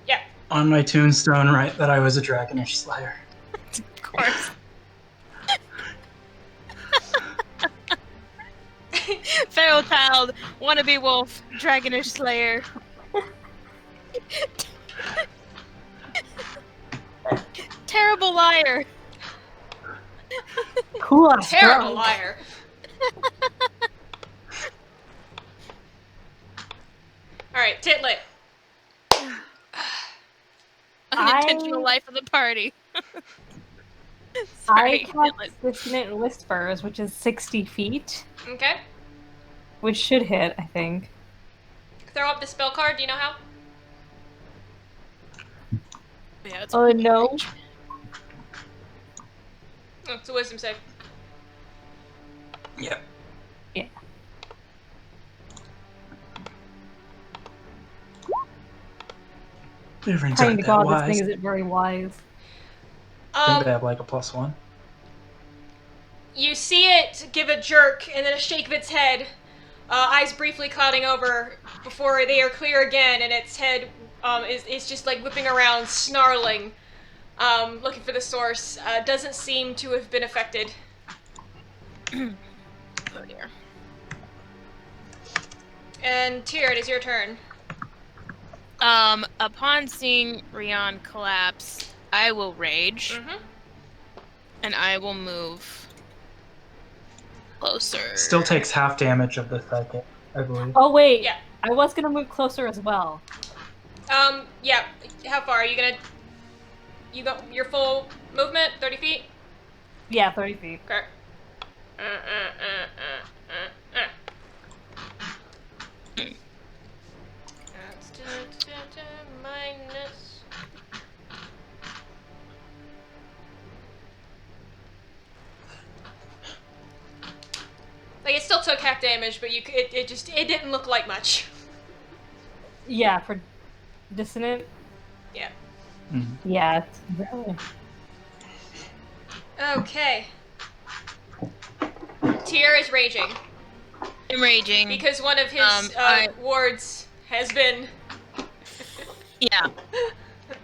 yeah.
On my tombstone, write that I was a dragonish slayer.
Of course. Feral child, wannabe wolf, dragonish slayer. Terrible liar.
Cool ass
Terrible
drunk.
liar. Alright, Tintlet.
Unintentional life of the party.
I
Sorry,
cast
Tintlet.
Dissonant Whispers, which is 60 feet,
Okay.
which should hit, I think.
Throw up the spell card, do you know how?
Yeah, it's
Oh no.
Oh, it's a wisdom save.
Yeah.
Yeah.
Difference
Praying
aren't
to
that
God,
wise.
this thing isn't very wise.
I think they have like a +1.
You see it give a jerk and then a shake of its head, eyes briefly clouding over before they are clear again, and its head is just like whipping around, snarling, looking for the source. Doesn't seem to have been affected.
Oh dear.
And Tyr, it is your turn.
Upon seeing Rhian collapse, I will rage,
Mm-hmm.
and I will move closer.
Still takes half damage of the psychic, I believe.
Oh wait,
Yeah.
I was gonna move closer as well.
Yeah. How far are you gonna? You got your full movement, 30 feet.
Yeah, 30 feet.
Okay. Minus. Like it still took half damage, but it didn't look like much.
Yeah, for Dissonant.
Yeah.
Yeah, it's really...
Okay. Tyr is raging
I'm raging.
because one of his
I-
wards has been.
Yeah.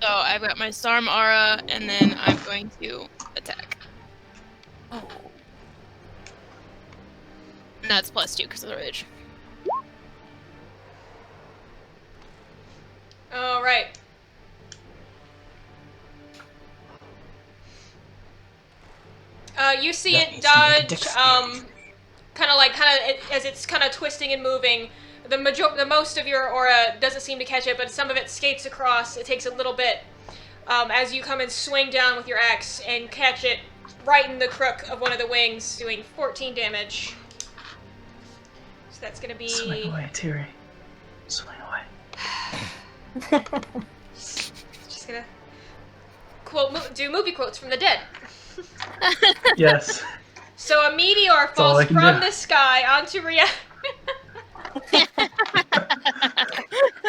So I've got my Storm Aura, and then I'm going to attack. Oh. And that's +2 because of the rage.
All right. You see
That
it
needs to make a
dodge,
dexterity.
kind of as it's kind of twisting and moving. The most of your aura doesn't seem to catch it, but some of it skates across. It takes a little bit as you come and swing down with your axe and catch it right in the crook of one of the wings, doing 14 damage. So that's gonna be...
Swing away, Tyr. Swing away.
Just gonna do movie quotes from the dead.
Yes.
So a meteor falls from the sky onto Rhian.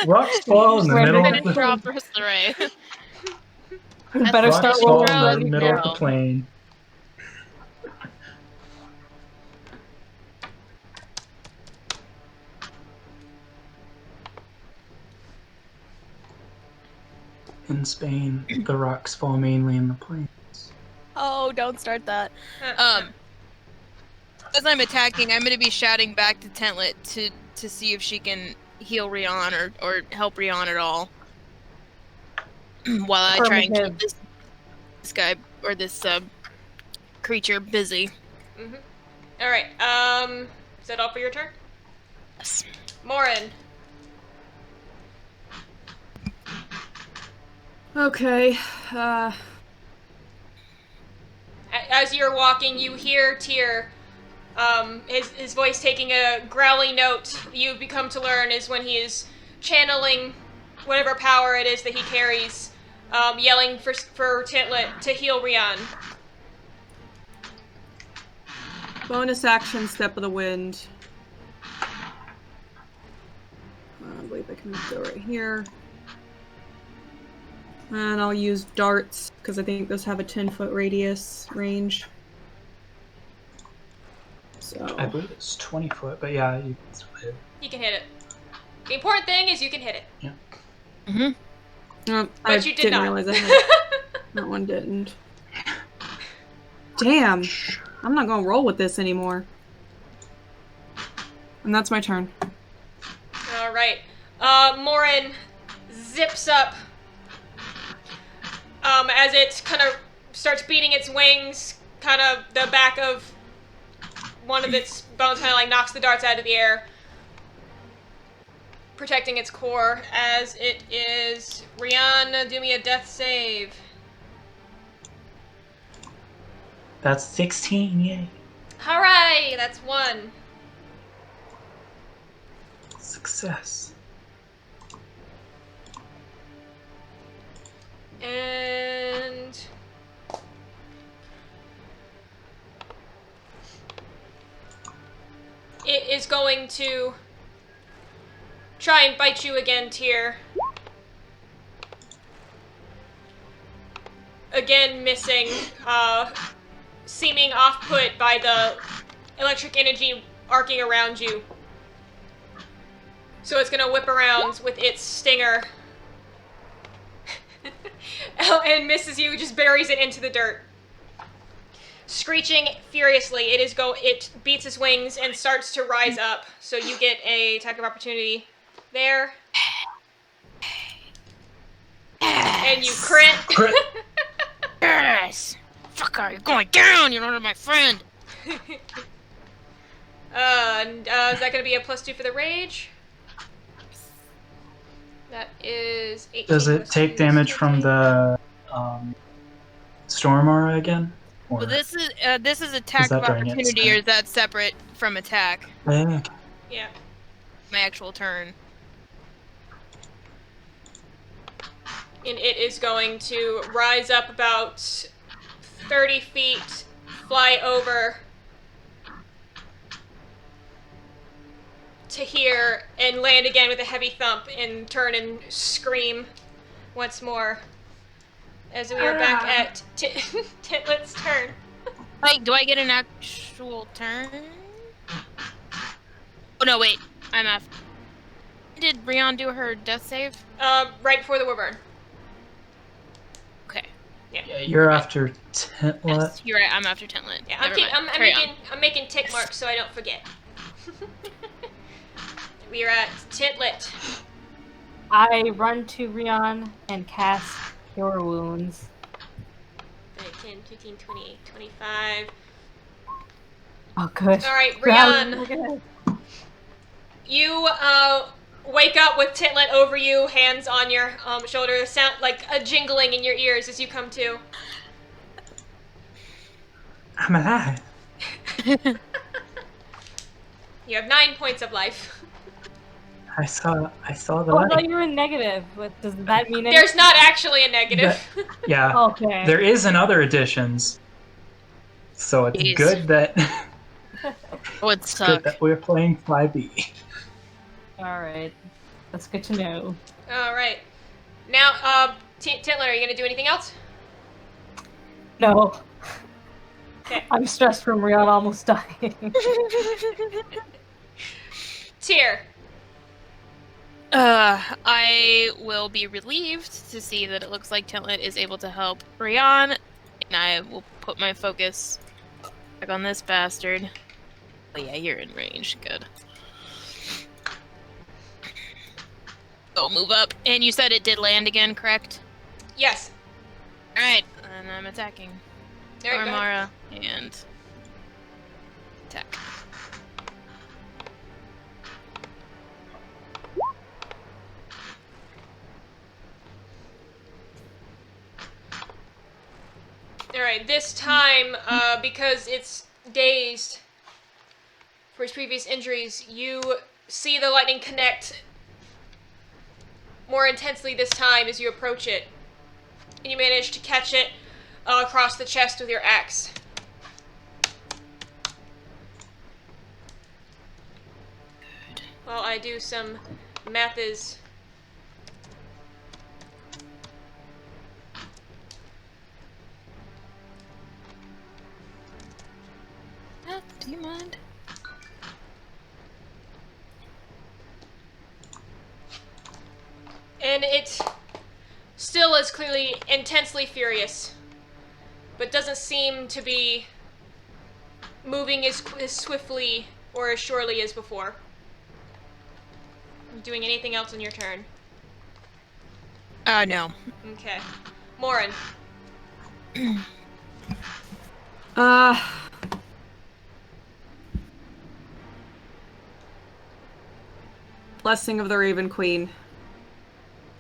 Rocks fall in the middle of the
drop versus the ray.
Better
Rocks
start
fall
rolling.
in the middle of the plane. In Spain, the rocks fall mainly in the plains.
Oh, don't start that. As I'm attacking, I'm gonna be shouting back to Tintlet to see if she can heal Rhian or help Rhian at all. While I try and keep this guy or this creature busy.
Mm-hmm. All right. Is that all for your turn?
Yes.
Morrin.
Okay.
As you're walking, you hear Tyr. His voice taking a growly note you've become to learn is when he is channeling whatever power it is that he carries, yelling for Tintlet to heal Rhian.
Bonus action, Step of the Wind. I believe I can go right here. And I'll use darts, because I think those have a 10-foot radius range. So
I believe it's 20 foot, but yeah, you
can hit it. The important thing is you can hit it.
Yeah.
but
I you did not
realize I had that one didn't. Damn. I'm not gonna roll with this anymore. And that's my turn.
Alright. Morrin zips up. As it kind of starts beating its wings, kind of the back of one of its bones kind of like knocks the darts out of the air, protecting its core. As it is Rhiannon, do me a death save.
That's 16, yay.
Hooray! That's 1.
Success.
And it is going to try and bite you again, Tyr. Again, missing, seeming off-put by the electric energy arcing around you. So it's gonna whip around with its stinger. And misses you, just buries it into the dirt. Screeching furiously, it beats its wings and starts to rise up. So you get a attack of opportunity there. And you crit.
Yes! Fucker, you're going down! You're not my friend!
Is that gonna be a +2 for the rage? That is 18.
Does it take damage from the storm aura again? Or
Well, this is attack of opportunity, or is that separate from attack?
Yeah.
My actual turn.
And it is going to rise up about 30 feet, fly over to here, and land again with a heavy thump, and turn and scream once more. As we are back at Tintlet's turn.
Wait, do I get an actual turn? Oh no, wait. I'm off. Did Rhian do her death save?
Right before the wyvern.
Okay.
Yeah, you're after Tintlet.
Yes, you're right. I'm after Tintlet.
Yeah, I'm making tick marks so I don't forget. We are at Tintlet.
I run to Rhian and cast Cure Wounds.
10, 15, 28, 25.
Oh, good.
Alright, Rhian. You wake up with Tintlet over you, hands on your shoulder, sound like a jingling in your ears as you come to.
I'm alive.
You have 9 points of life.
I saw the
Oh,
light.
no, you're in negative. What does that mean?
There's not actually a negative.
Yeah.
Okay.
There is in other editions. So it's
Jeez.
good that
Would
good
suck.
that we're playing 5e.
All right. That's good to know.
All right. Now, Tintlet, are you gonna do anything else?
No.
Okay.
I'm stressed from Rhian almost dying.
Tyr.
I will be relieved to see that it looks like Tintlet is able to help Rhian, and I will put my focus back on this bastard. Oh yeah, you're in range. Good. Oh, move up. And you said it did land again, correct?
Yes.
Alright, and I'm attacking.
There you go.
Armara and attack.
Alright, this time, because it's dazed for his previous injuries, you see the lightning connect more intensely this time as you approach it. And you manage to catch it across the chest with your axe. While I do some mathes.
Do you mind?
And it still is clearly intensely furious, but doesn't seem to be moving as swiftly or as surely as before. Doing anything else on your turn?
No.
Okay. Morrin.
Blessing of the Raven Queen.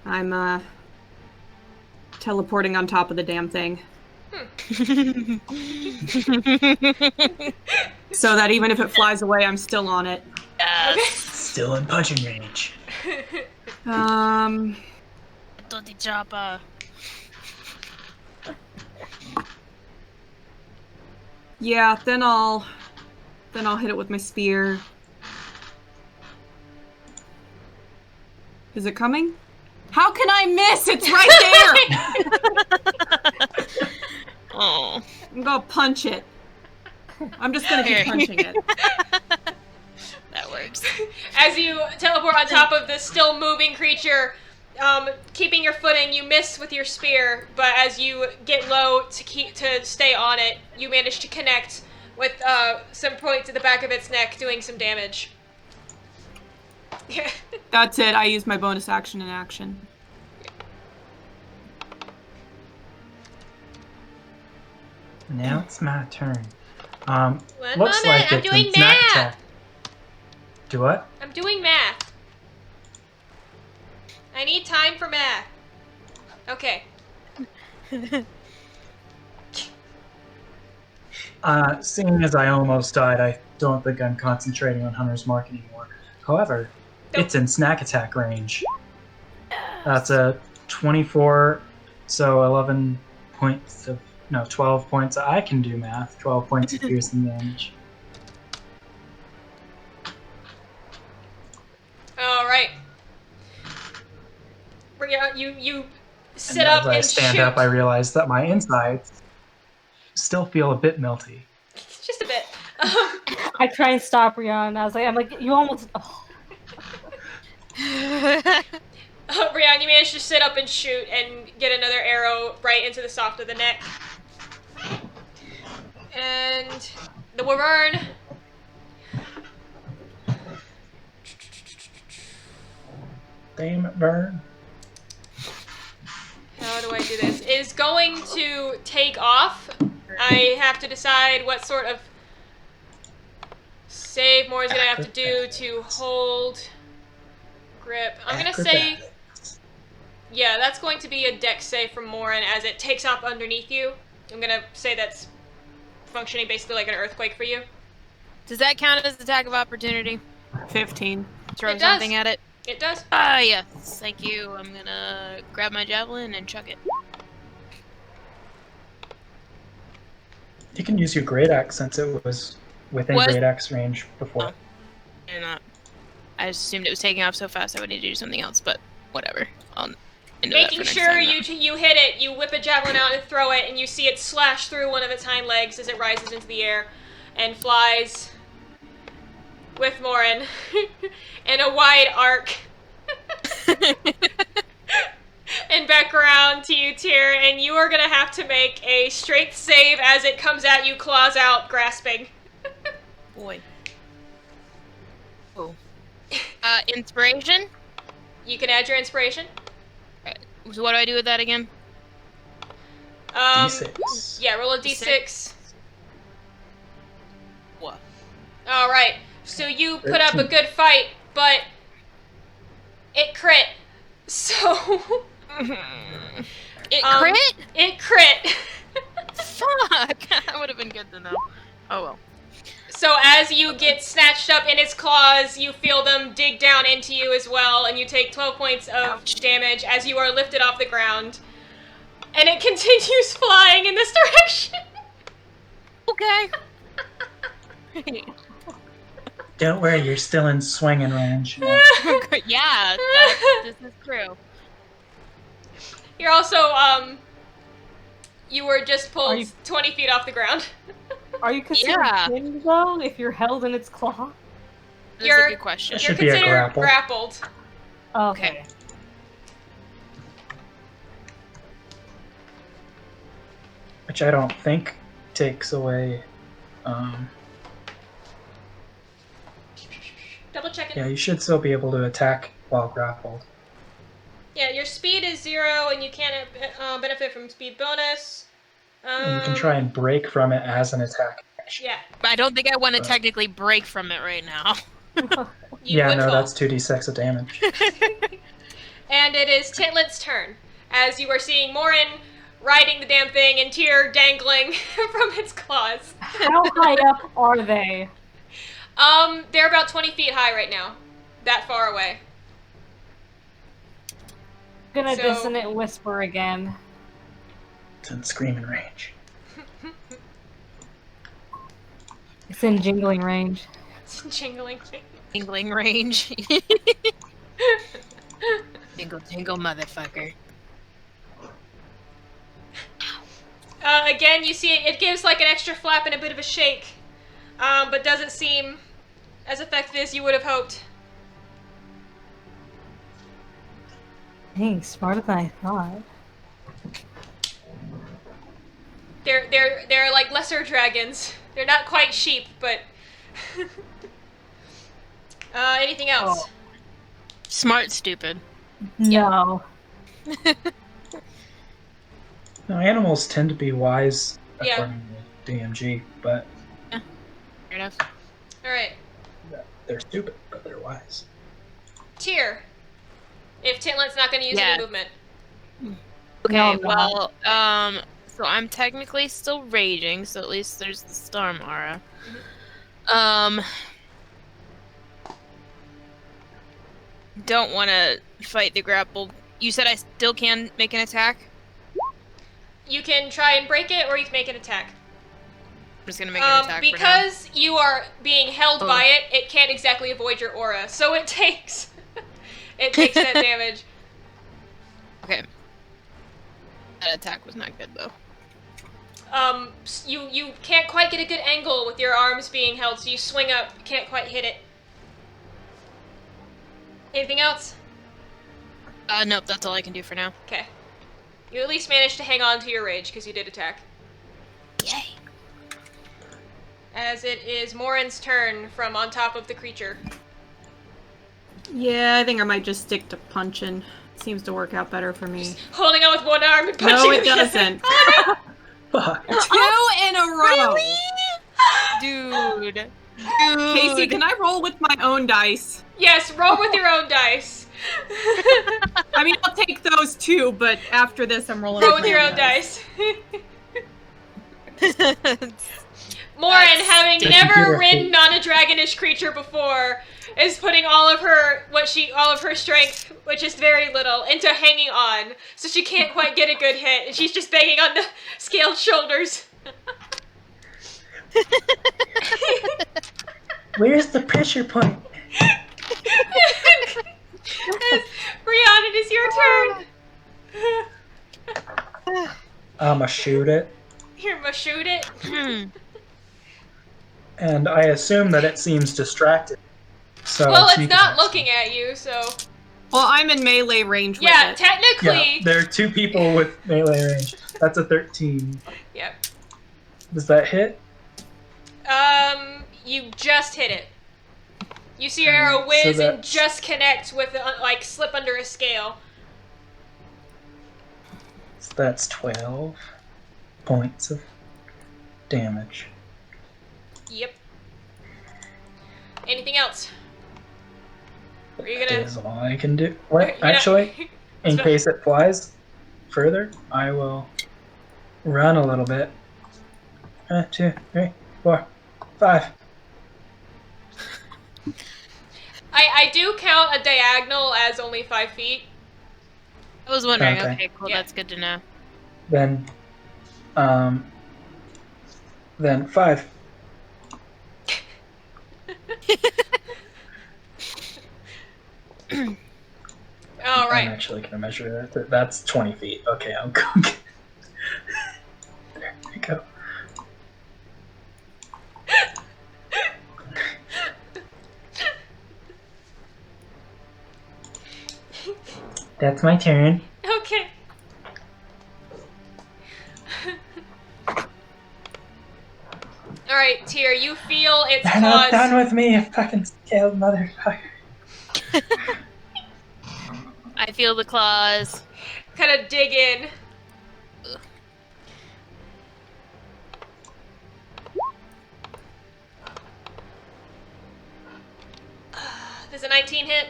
I'm, teleporting on top of the damn thing. So that even if it flies away, I'm still on it.
Still in punching range.
To the chopper.
Yeah, then I'll hit it with my spear. Is it coming? How can I miss? It's right there!
Oh.
I'm gonna punch it. I'm just gonna keep punching it.
That works.
As you teleport on top of this still moving creature, keeping your footing, you miss with your spear, but as you get low to stay on it, you manage to connect with some points at the back of its neck, doing some damage.
That's it. I used my bonus action in action.
Now it's my turn.
One
Looks
moment,
like
I'm
it's
doing
in snack
math.
attack. Do what?
I'm doing math. I need time for math. Okay.
Seeing as I almost died, I don't think I'm concentrating on Hunter's Mark anymore. However, it's in snack attack range. That's a 24, so 11 points of... No, 12 points. I can do math. 12 points of piercing damage.
Alright. You sit
And
up
as I
and
stand
shoot.
up, I realize that my insides still feel a bit melty.
Just a bit.
I try and stop Rhian. I'm like, you almost. Oh.
Rhian, you manage to sit up and shoot and get another arrow right into the soft of the neck. And the wyvern.
Damn it, Vern.
How do I do this? Is going to take off. I have to decide what sort of save Morrin's gonna have to do to hold grip. I'm gonna say, yeah, that's going to be a dex save from Morrin as it takes off underneath you. I'm gonna say that's functioning basically like an earthquake for you.
Does that count as attack of opportunity?
15.
Throw
It does.
something at it?
It does.
Ah, yes. Thank you. I'm gonna grab my javelin and chuck it.
You can use your great axe since it was within great axe range before.
You're not. I just assumed it was taking off so fast I would need to do something else, but whatever. I'll
Making sure you hit it, you whip a javelin out and throw it, and you see it slash through one of its hind legs as it rises into the air and flies with Morrin in a wide arc. And back around to you, Tyr, and you are gonna have to make a strength save as it comes at you, claws out, grasping.
Boy. Oh. Inspiration?
You can add your inspiration.
So what do I do with that again?
D6.
Yeah, roll a D6.
What?
Alright, so you put
13.
up a good fight, but it crit. So...
It crit?
It crit.
Fuck! That would have been good to know. Oh well.
So as you get snatched up in its claws, you feel them dig down into you as well, and you take 12 points of damage as you are lifted off the ground. And it continues flying in this direction.
Okay.
Don't worry, you're still in swinging range.
Yeah, this is true.
You're also, you were just pulled 20 feet off the ground.
Are you considered pinned, though, if you're held in its claw?
That's a good question.
You're considered grappled.
Okay.
Which I don't think takes away...
Double checking.
Yeah, you should still be able to attack while grappled.
Yeah, your speed is 0, and you can't benefit from speed bonus.
And you can try and break from it as an attack action.
Yeah.
But I don't think I want to technically break from it right now.
That's 2d6 of damage.
And it is Tintlet's turn, as you are seeing Morrin riding the damn thing and Tyr dangling from its claws.
How high up are they?
They're about 20 feet high right now. That far away.
Gonna dissonant whisper again.
It's in screaming range.
It's in jingling range.
It's in jingling range.
Jingling range. Jingle, jingle, motherfucker.
Again, you see it gives like an extra flap and a bit of a shake, but doesn't seem as effective as you would have hoped.
Dang, smarter than I thought.
They're like lesser dragons. They're not quite sheep, but anything else?
Oh. Smart, stupid.
No.
No, animals tend to be wise
Yeah.
according to DMG, but
Fair enough.
Alright.
they're stupid, but they're wise.
Tyr. If Tintlet's not going to use any movement.
Okay, well, so I'm technically still raging, so at least there's the Storm Aura. Don't want to fight the grapple. You said I still can make an attack?
You can try and break it, or you can make an attack.
I'm just gonna make an attack
because you are being held by it, it can't exactly avoid your aura, so it takes that damage.
Okay. That attack was not good though.
You can't quite get a good angle with your arms being held, so you swing up, can't quite hit it. Anything else?
Nope, that's all I can do for now.
Okay. You at least managed to hang on to your rage, because you did attack.
Yay.
As it is Morrin's turn from on top of the creature.
Yeah, I think I might just stick to punching. Seems to work out better for me.
Holding on with one arm and punching.
No, it doesn't.
Fuck.
2 in a row.
Really? Dude.
Casey, can I roll with my own dice?
Yes, roll with your own dice.
I mean, I'll take those too, but after this, I'm rolling.
Roll with your own dice. Morrin, having
Did you
never
get her
ridden
hit?
on a dragonish creature before, is putting all of her strength, which is very little, into hanging on, so she can't quite get a good hit, and she's just banging on the scaled shoulders.
Where's the pressure point?
Rhiannon, it is your turn.
I'ma shoot it.
Here, ma shoot it.
And I assume that it seems distracted. So
Well,
sneak
it's not
attacks.
looking at you, so...
Well, I'm in melee range
Yeah,
with it.
technically...
Yeah, there are 2 people with melee range. That's a 13.
Yep.
Does that hit?
You just hit it. You see your arrow whiz
So
and
that's-
just connect with, like, slip under a scale.
So that's 12 points of damage.
Yep. Anything else? Are you
That
gonna...
is all I can do. Wait,
You're not-
actually, in
So-
case it flies further, I will run a little bit. 1, 2, 3, 4, 5.
I do count a diagonal as only 5 feet.
I was wondering.
Okay.
Okay, cool.
Yeah.
That's good to know.
Then 5.
All
I'm
right.
actually gonna measure that. That's 20 feet. Okay, I'm going. There we go. That's my turn.
Okay. All right, Tyr, you feel its
They're not done
claws.
with me, you fucking scaled motherfucker.
I feel the claws.
Kind of dig in. Does a 19 hit?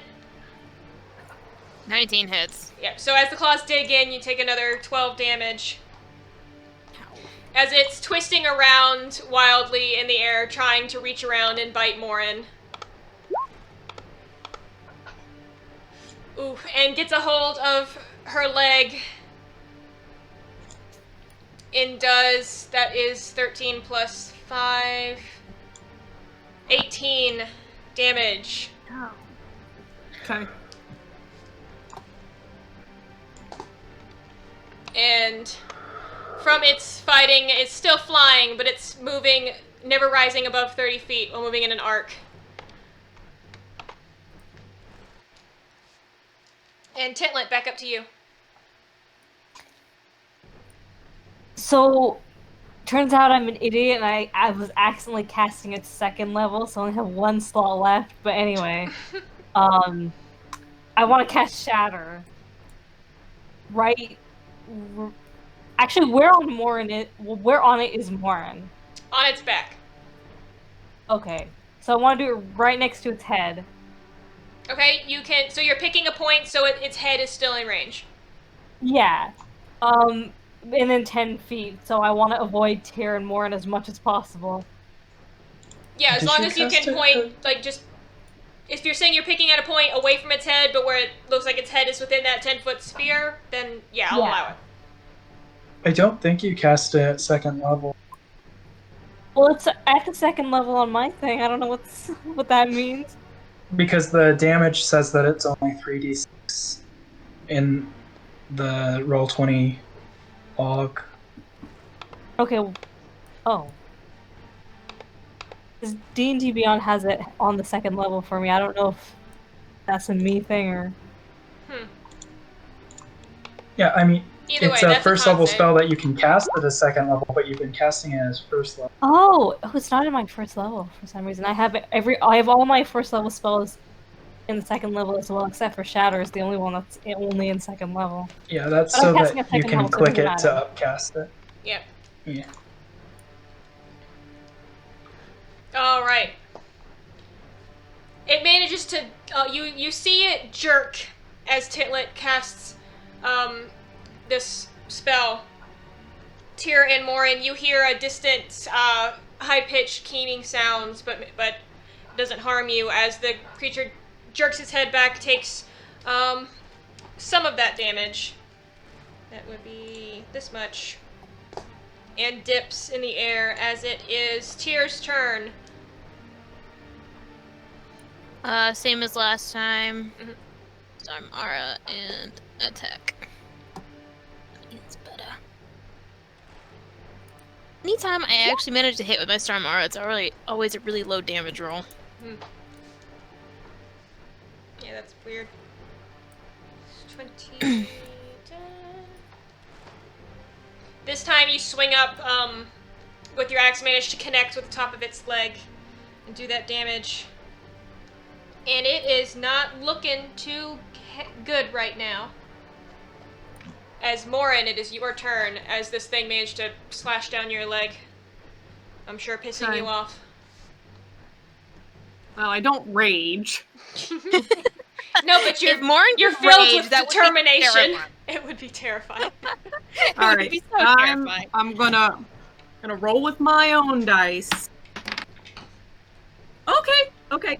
19 hits.
Yep. So as the claws dig in, you take another 12 damage. As it's twisting around wildly in the air, trying to reach around and bite Morrin. Ooh, and gets a hold of her leg. And does, that is 13 plus 5, 18 damage.
Okay.
And from its fighting, it's still flying, but it's moving, never rising above 30 feet while moving in an arc. And Tintlet, back up to you.
So, turns out I'm an idiot and I was accidentally casting its 2nd level, so I only have 1 slot left. But anyway, I want to cast Shatter. Right? Actually, where on it is Morrin?
On its back.
Okay, so I want to do it right next to its head.
Okay, you can, so you're picking a point so its head is still in range.
Yeah. And then 10 feet, so I want to avoid Tyr and Morrin as much as possible.
Yeah, as
Did
long
you
as you
cast
can
it?
point, like, just... If you're saying you're picking at a point away from its head, but where it looks like its head is within that 10-foot sphere, then yeah, I'll
Yeah.
allow it.
I don't think you cast it at 2nd level.
Well, it's at the 2nd level on my thing. I don't know what that means.
Because the damage says that it's only 3d6 in the Roll20 log.
Okay. Oh. Because D&D Beyond has it on the 2nd level for me. I don't know if that's a me thing or...
Yeah, I mean,
Either
it's
way,
a
that's
first
a
level
constant.
spell that you can cast at a 2nd level, but you've been casting it as 1st level.
Oh, it's not in my 1st level for some reason. I have all my 1st level spells in the 2nd level as well, except for Shatter is the only one that's only in 2nd level.
Yeah, that's
But
so
I'm casting
that
at
you
2nd
can
level, so it
click
doesn't
it to
matter.
upcast it.
Yep.
Yeah.
Alright. It manages to, you see it jerk as Tintlet casts, this spell. Tyr and Morrin, you hear a distant, high-pitched keening sounds, but doesn't harm you as the creature jerks its head back, takes some of that damage. That would be this much. And dips in the air as it is Tyr's turn.
Same as last time.
Mhm.
Starmara and attack. It's better. Anytime I actually manage to hit with my Starmara, it's always a really low damage roll.
Yeah, that's weird. 20. This time you swing up with your axe, manage to connect with the top of its leg and do that damage. And it is not looking too good right now. As Morrin, it is your turn as this thing managed to slash down your leg. I'm sure pissing you off.
Well, I don't rage.
No, but you're filled with determination. It would be terrifying.
All right, I'm gonna roll with my own dice. Okay.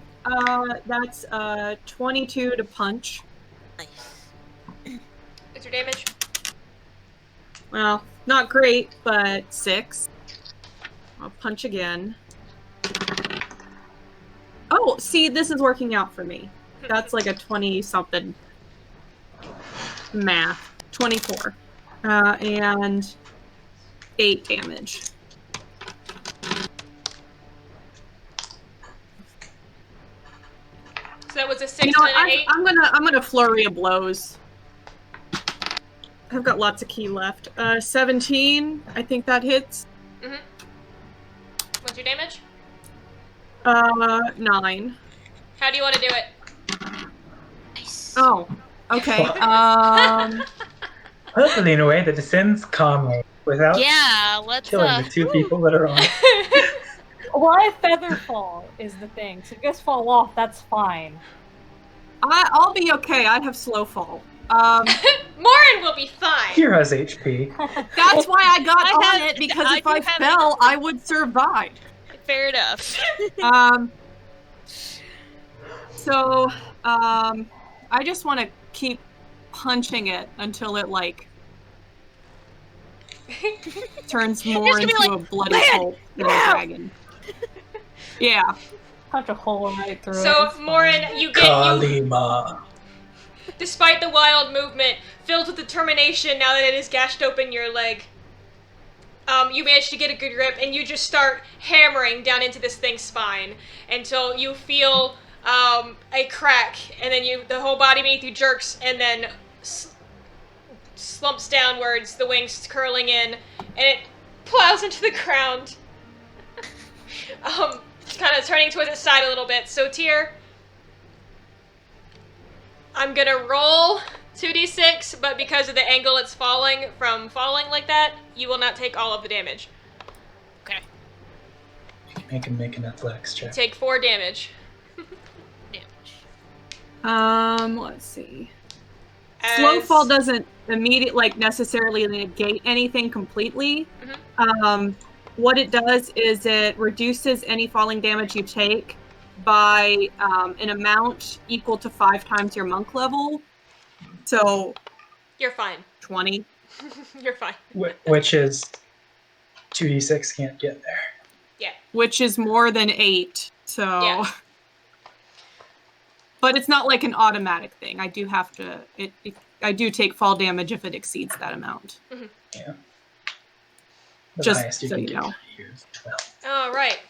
That's 22 to punch.
Nice.
What's your damage?
Well, not great, but 6. I'll punch again. Oh, see, this is working out for me. That's like a 20-something math. 24. And 8 damage.
So that was a 6
You know,
and an 8?
I'm gonna flurry of blows. I've got lots of key left. 17. I think that hits.
Mm-hmm. What's your damage?
9.
How do you want to do it?
Nice.
Oh, okay.
Hopefully in a way that descends calmly without
let's
killing the 2 people that are on.
Why feather fall is the thing. So if you guys fall off, that's fine.
I'll be okay. I have slow fall.
Morrin will be fine.
Here has HP.
That's why I got on it, because if I fell, I would survive.
Fair enough.
So, I just want to keep punching it until it, like, turns more into a bloody pulp than a dragon. Yeah.
Punch a hole right through it.
So, Morrin, you get
Kalima.
Despite the wild movement, filled with determination now that it has gashed open your leg, you manage to get a good grip, and you just start hammering down into this thing's spine until you feel a crack, and then the whole body beneath you jerks, and then slumps downwards, the wings curling in, and it plows into the ground. Kind of turning towards its side a little bit. So, Tyr, I'm gonna roll 2d6, but because of the angle it's falling like that, you will not take all of the damage.
Okay.
You can make an athletics check.
Take 4 damage.
Let's see. Slow fall doesn't necessarily negate anything completely.
Mm-hmm.
What it does is it reduces any falling damage you take by an amount equal to 5 times your monk level. So
You're fine.
20.
You're fine.
Which is 2d6 can't get there.
Yeah.
Which is more than 8. So
Yeah.
But it's not like an automatic thing. I do have to I do take fall damage if it exceeds that amount.
Mm-hmm.
Yeah. The
Just
highest you
so
can
you
get
know.
here is 12.
All right.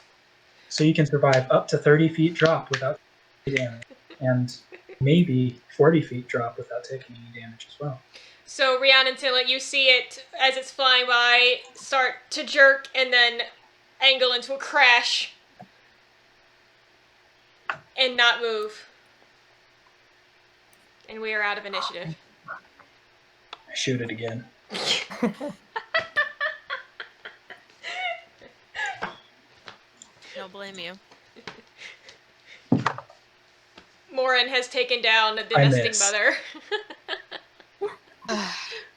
So you can survive up to 30 feet drop without taking damage, and maybe 40 feet drop without taking any damage as well.
So, Rhiannon and Tintlet, you see it as it's flying by start to jerk and then angle into a crash and not move. And we are out of initiative.
I shoot it again.
Don't blame you.
Morrin has taken down the
I
nesting
miss.
mother.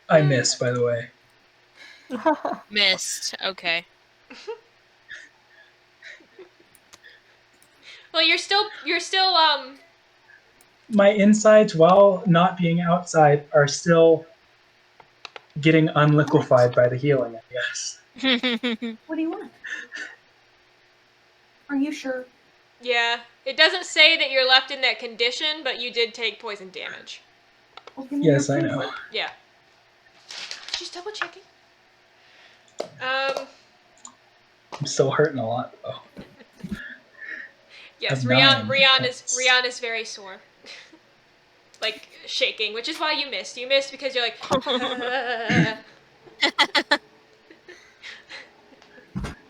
I miss, by the way.
Missed. Okay.
Well, you're still
My insides, while not being outside, are still getting unliquefied by the healing, I guess.
What do you want? Are you sure?
Yeah. It doesn't say that you're left in that condition, but you did take poison damage.
Well, give me
Yes,
your
I
food.
know.
Yeah. Just double checking.
I'm still hurting a lot, though.
Yes,
Of
Rhian
9 points.
is very sore. Like shaking, which is why you missed. You missed because you're like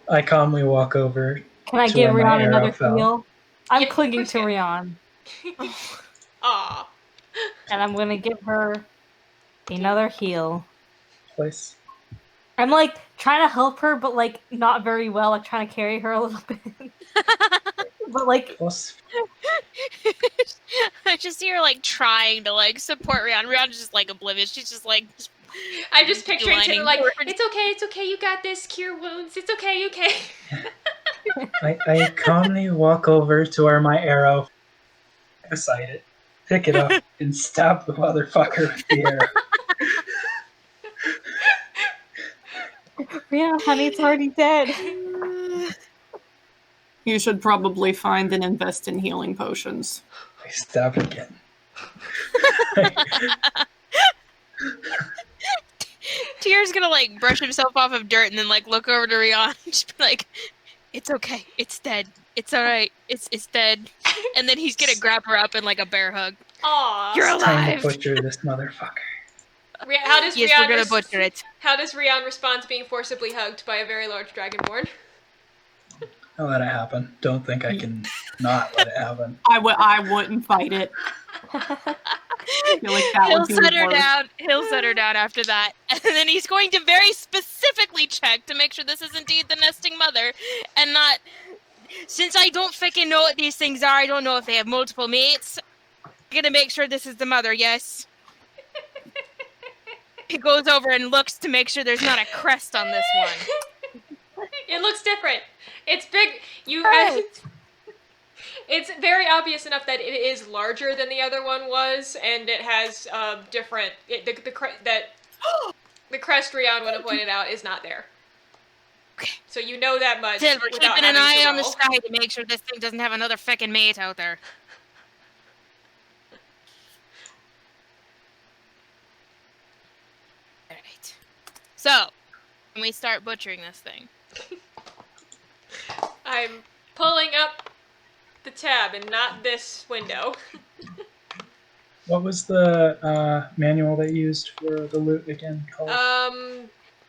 I calmly walk over
Can I
to
give
where my
Rhian
arrow
another
fell.
heal? I'm
Yeah, of
clinging
course
to
you
Rhian,
Aw.
and I'm gonna give her another heal.
Place.
I'm like trying to help her, but like not very well. Like trying to carry her a little bit, but like
Plus,
I just see her like trying to like support Rhiannon. Rhiannon's just like oblivious. She's just like
I'm just picturing Tintlet
lining
like,
forward.
it's okay, you got this, cure wounds, it's okay, okay.
I calmly walk over to where my arrow beside it, pick it up, and stab the motherfucker with the arrow.
Rhian, honey, it's already dead.
You should probably find and invest in healing potions.
I stab it again.
Tier's gonna like brush himself off of dirt and then like look over to Rhiannon and just be like, "It's okay. It's dead. It's all right. It's dead." And then he's gonna grab her up in like a bear hug.
Aw.
You're
It's time to
alive.
butcher this motherfucker.
How does
Yes,
Rhian
we're gonna butcher it.
How does Rhian respond to being forcibly hugged by a very large dragonborn?
I'll let it happen. Don't think I can not let it happen.
I wouldn't fight it. I feel like that
He'll
would be
set her
worse.
down. He'll set her down after that, and then he's going to very specifically check to make sure this is indeed the nesting mother, and not. Since I don't freaking know what these things are, I don't know if they have multiple mates. I'm gonna make sure this is the mother. Yes. He goes over and looks to make sure there's not a crest on this one.
It looks different. It's big.
Right.
It's very obvious enough that it is larger than the other one was, and it has different. The crest Rhian would have pointed out is not there.
Okay.
So you know that much.
Still, we're
without
keeping an
having to
eye on the
roll.
sky to make sure this thing doesn't have another frickin' mate out there. Alright. So, when we start butchering this thing.
I'm pulling up the tab and not this window.
What was the manual they used for the loot again called?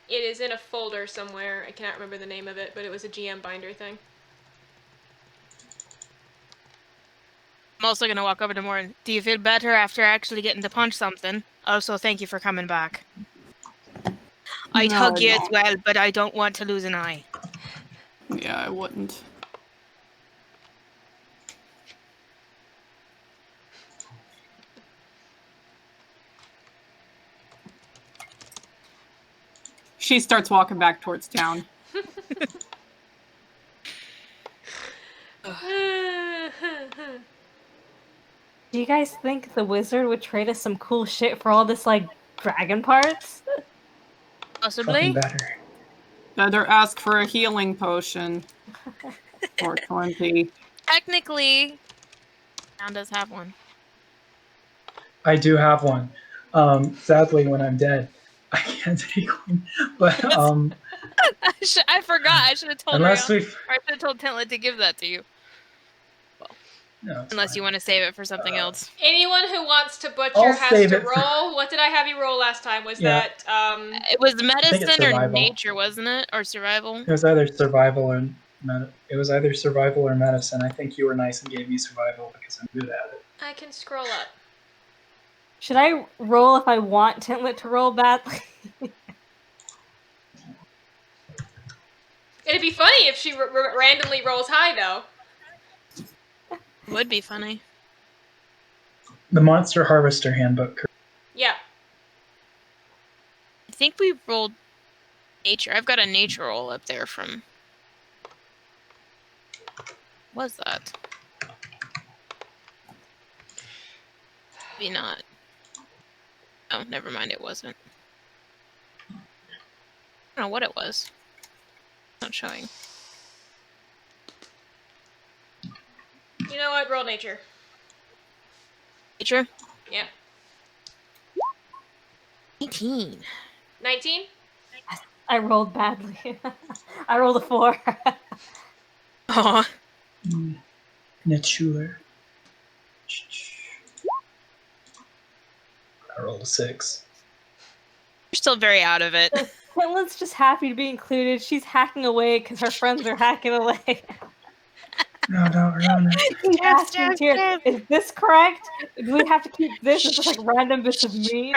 It is in a folder somewhere. I cannot remember the name of it, but it was a GM binder thing.
I'm also gonna walk over to Morrin. Do you feel better after actually getting to punch something? Also, thank you for coming back. I'd
No,
hug
I
you as
don't.
well, but I don't want to lose an eye.
Yeah, I wouldn't. She starts walking back towards town.
Do you guys think the wizard would trade us some cool shit for all this like dragon parts?
Possibly.
Fucking better.
Better ask for a healing potion. Or 20.
Technically, Town does have one.
I do have one. Sadly, when I'm dead, I can't take one. But
I forgot. I should have told
unless
Rhian.
we've
Or I should have told Tintlet to give that to you.
no, it's
Unless
fine.
you want to save it for something else.
Anyone who wants to butcher
I'll
has
save
to
it for-
roll. What did I have you roll last time? Was
Yeah.
that
It was
think it's
medicine or
survival.
nature, wasn't it? Or survival?
It was either survival or medicine. I think you were nice and gave me survival because I'm good at it.
I can scroll up.
Should I roll if I want Tintlet to roll badly?
It'd be funny if she randomly rolls high, though.
Would be funny.
The Monster Harvester Handbook.
Yeah.
I think we rolled nature. I've got a nature roll up there from... What's that? Maybe not. Oh, never mind, it wasn't. I don't know what it was. Not showing.
You know what? Roll nature.
Nature?
Yeah.
18.
19?
I rolled badly. I rolled a 4.
Aw.
Nature. I rolled a 6.
You're still very out of it.
Tintlet's just happy to be included. She's hacking away because her friends are hacking away.
No, don't run it.
She's
Yes,
asking
yes,
here,
yes.
is this correct? Do we have to keep this? It's just like random bits of meat.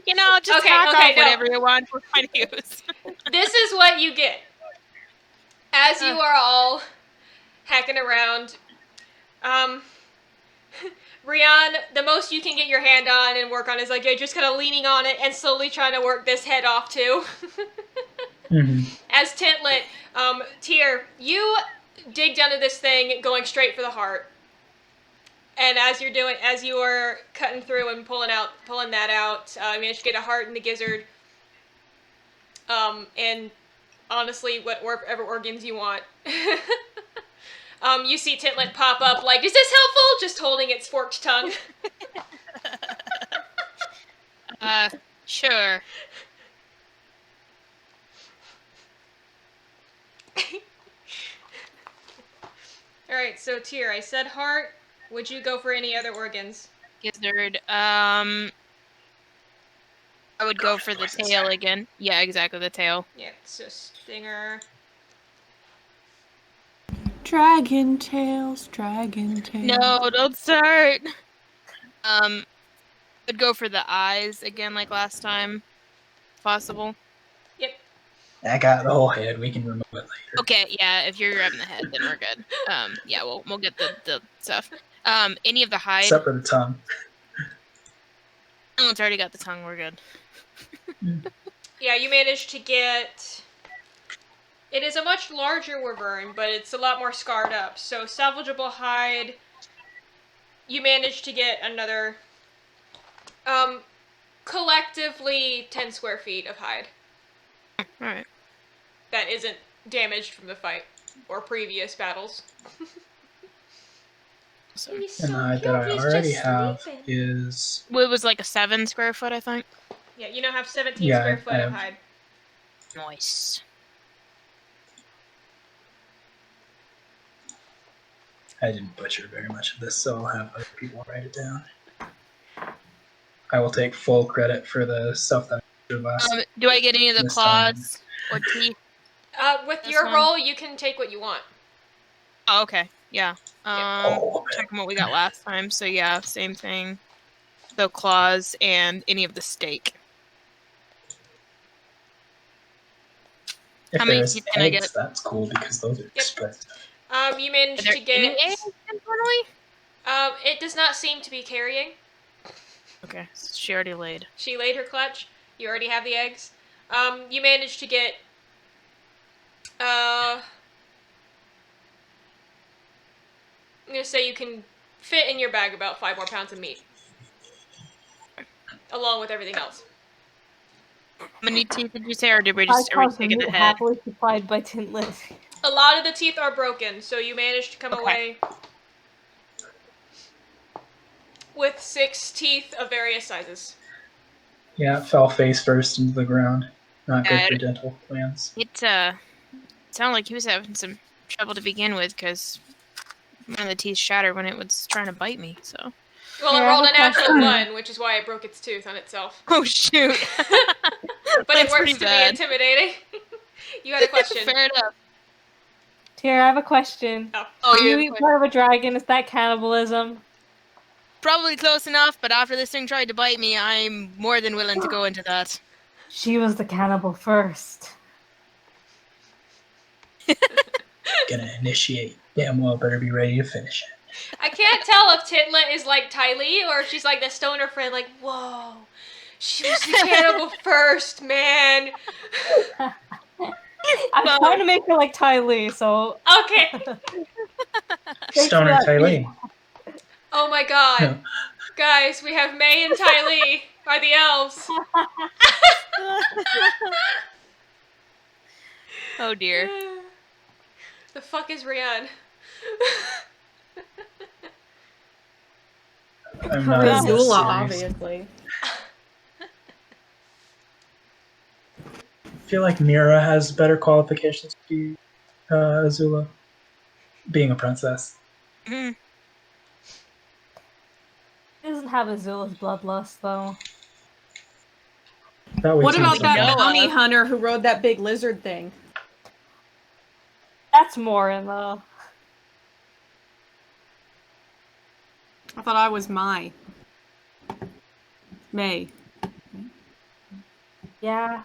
You know, just
Okay,
hack
okay,
off
no.
whatever you want for fun use.
This is what you get. As you are all hacking around, Rhian, the most you can get your hand on and work on is like you're just kind of leaning on it and slowly trying to work this head off too. As Tintlet, Tyr, you dig down to this thing going straight for the heart. And as you are cutting through and pulling that out, you manage to get a heart in the gizzard. And honestly, whatever organs you want. You see Tintlet pop up like, is this helpful? Just holding its forked tongue.
Sure.
Alright, so Tyr, I said heart. Would you go for any other organs?
Gizzard. I would go for the tail again. Yeah, exactly, the tail.
Yeah, so stinger.
Dragon tails, dragon tails.
No, don't start. I'd go for the eyes again, like last time, if possible.
Yep.
I got the whole head. We can remove it later.
Okay, yeah. If you're grabbing the head, then we're good. Yeah, we'll get the stuff. Any of the hide.
Except for the tongue.
Oh, it's already got the tongue. We're good.
Yeah, you managed to get... It is a much larger wyvern, but it's a lot more scarred up. So salvageable hide, you managed to get another, collectively 10 square feet of hide.
Alright.
That isn't damaged from the fight or previous battles.
So,
And the hide that I already have is...
well, it was like a 7 square foot, I think.
Yeah, you now have 17
Yeah,
square foot
I
of
have-
hide.
Nice.
I didn't butcher very much of this, so I'll have other people write it down. I will take full credit for the stuff that I did last.
Do I get any of the
This
claws or teeth?
With
This
your
one?
roll, you can take what you want.
Oh, okay. Yeah.
Oh,
Checking what we got last time. So yeah, same thing. So claws and any of the steak.
if
how many
there's
teeth can I
eggs,
get?
that's cool because those are expensive.
You
Are
managed
there
to get...
any eggs internally?
It does not seem to be carrying.
Okay, so she already laid.
She laid her clutch. You already have the eggs. You managed to get... I'm gonna say you can fit in your bag about 5 more pounds of meat. Along with everything else.
How many teeth did you say, or did we
I
just are we
caused
taking the
meat
head?
happily supplied by Tintlet.
A lot of the teeth are broken, so you managed to come
Okay.
away with 6 teeth of various sizes.
Yeah, it fell face first into the ground. Not good
Yeah,
for dental plans.
It sounded like he was having some trouble to begin with because one of the teeth shattered when it was trying to bite me. So.
Well, it
Yeah, I
rolled a
have a
natural
question.
1, which is why it broke its tooth on itself.
Oh shoot!
But it
That's
works
pretty
to
bad.
be intimidating. You had a question.
Fair enough.
Tyr, I have a question.
Oh.
Oh,
Do you
you
eat part of a dragon? Is that cannibalism?
probably close enough, but after this thing tried to bite me, I'm more than willing to go into that.
She was the cannibal first.
Gonna initiate. Damn well better be ready to finish it.
I can't tell if Tintlet is like Tylee or if she's like the stoner friend, like, whoa, she was the cannibal first, man.
I'm trying to make her like Tylee, so...
Okay.
Thanks
Stoner
for that
Tylee.
Oh my god. Guys, we have May and Tylee are the elves.
Oh dear.
The fuck is Rhian?
I'm not
Charisma.
in this
Azula,
series.
obviously.
I feel like Mira has better qualifications to be Azula, being a princess.
Mm.
He doesn't have Azula's bloodlust, though.
That
What
we've
about
seen
that
something.
know
bounty
of.
hunter who rode that big lizard thing?
That's Morrin, though.
I thought I was May.
Yeah.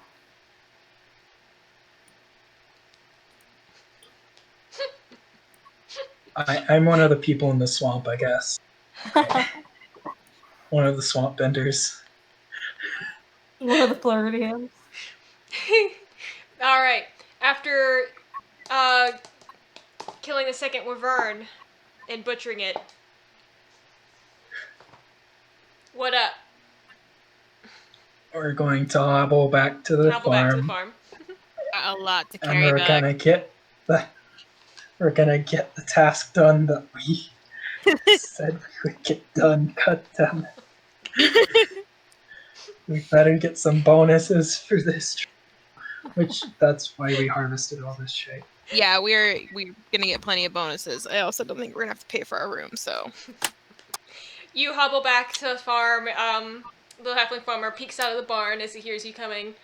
I'm one of the people in the swamp, I guess. One of the swamp benders.
One of the Floridians.
Alright. After killing the second wyvern and butchering it. What up?
We're going to hobble back to the
Hobble
farm.
back to the farm.
Got a lot to
And
carry
we're
back.
gonna get the task done that we said we would get done. Cut down. We better get some bonuses for this, which that's why we harvested all this shit.
Yeah, we're gonna get plenty of bonuses. I also don't think we're gonna have to pay for our room, so.
You hobble back to the farm. The halfling farmer peeks out of the barn as he hears you coming.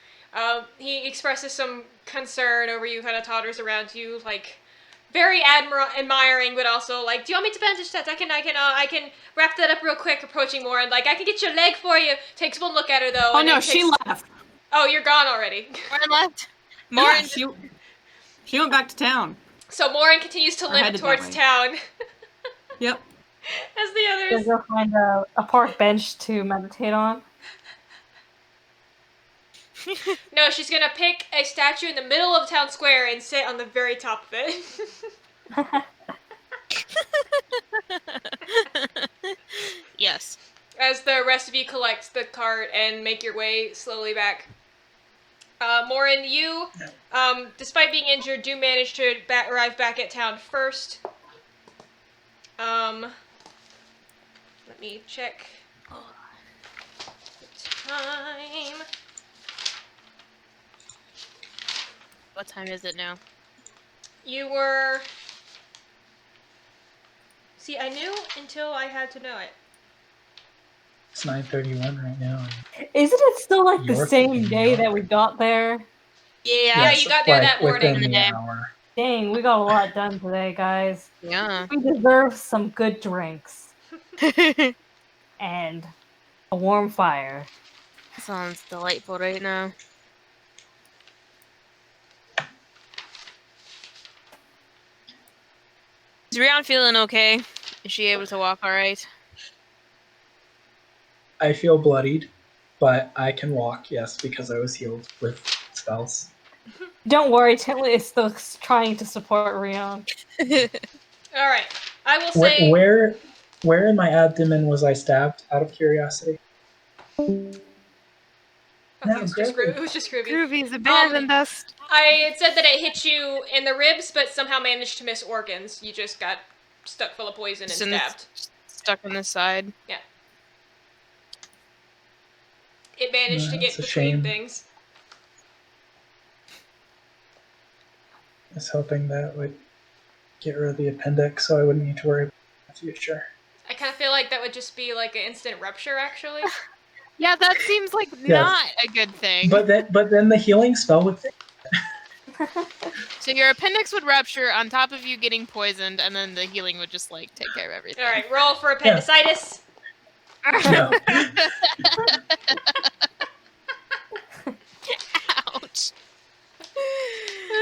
He expresses some concern over you, kind of totters around you, like very admiring, but also like, "Do you want me to bandage that? I can wrap that up real quick." Approaching more and like, "I can get your leg for you." Takes one look at her though.
Oh
and
no,
then
she
takes...
left.
Oh, you're gone already.
Morrin left.
Yeah,
Morrin.
she went back to town.
So Morrin continues to limp
headed that
towards
way.
town.
Yep.
As the
We'll
others.
go find a park bench to meditate on.
No, she's gonna pick a statue in the middle of town square and sit on the very top of it.
Yes.
As the rest of you collect the cart and make your way slowly back. Morrin, you, despite being injured, do manage to arrive back at town first. Let me check the time.
What time is it now?
You were... See, I knew until I had to know it.
It's 9:31 right now.
Isn't it still like the
You're
same
thinking
day
you're-
that we got there?
Yeah, you got there that morning.
Within the
Okay.
hour.
Dang, we got a lot done today, guys.
Yeah.
We deserve some good drinks and a warm fire.
Sounds delightful right now. Is Rhian feeling okay? Is she able to walk alright?
I feel bloodied, but I can walk, yes, because I was healed with spells.
Don't worry, Tintlet is still trying to support Rhian.
Alright, I will say...
Where in my abdomen was I stabbed, out of curiosity?
Okay, it was just Groovy.
Groovy's abandoned us.
I had said that it hit you in the ribs, but somehow managed to miss organs. You just got stuck full of poison and stabbed.
Stuck on the side.
Yeah. It managed to get
That's a
between
shame.
things.
I was hoping that would get rid of the appendix so I wouldn't need to worry about it in the future.
I kind of feel like that would just be like an instant rupture, actually.
Yeah, that seems like
Yes.
not a good thing.
But then the healing spell would
So your appendix would rupture on top of you getting poisoned, and then the healing would just like take care of everything.
Alright, roll for appendicitis.
no.
Ouch.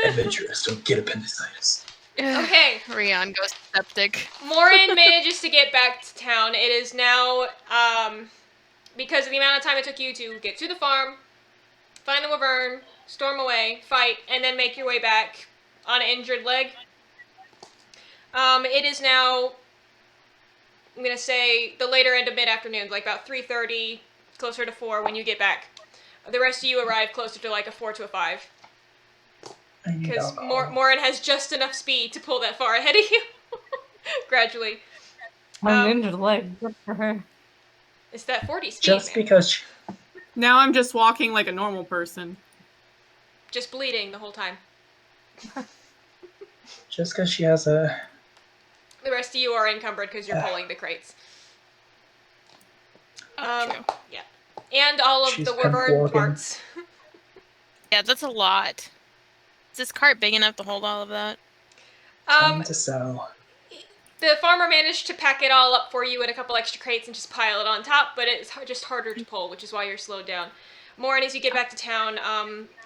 Adventurers don't get appendicitis.
Okay.
Rhian goes septic.
Morrin manages to get back to town. It is now, because of the amount of time it took you to get to the farm, find the wyvern, storm away, fight, and then make your way back on an injured leg. It is now I'm gonna say the later end of mid-afternoon, like about 3:30, closer to 4 when you get back. The rest of you arrive closer to like a 4 to a 5.
I need
Because
alcohol.
Morrin has just enough speed to pull that far ahead of you. Gradually.
My ninja leg. Good for her.
It's that 40 speed,
Just
man.
because
Now I'm just walking like a normal person.
Just bleeding the whole time.
she has a
The rest of you are encumbered because you're pulling the crates.
True.
Yeah. And all of
She's
the wyvern
walking.
parts.
Yeah, that's a lot. Is this cart big enough to hold all of that?
Time to sell.
The farmer managed to pack it all up for you in a couple extra crates and just pile it on top, but it's just harder to pull, which is why you're slowed down. More, and as you get back to town,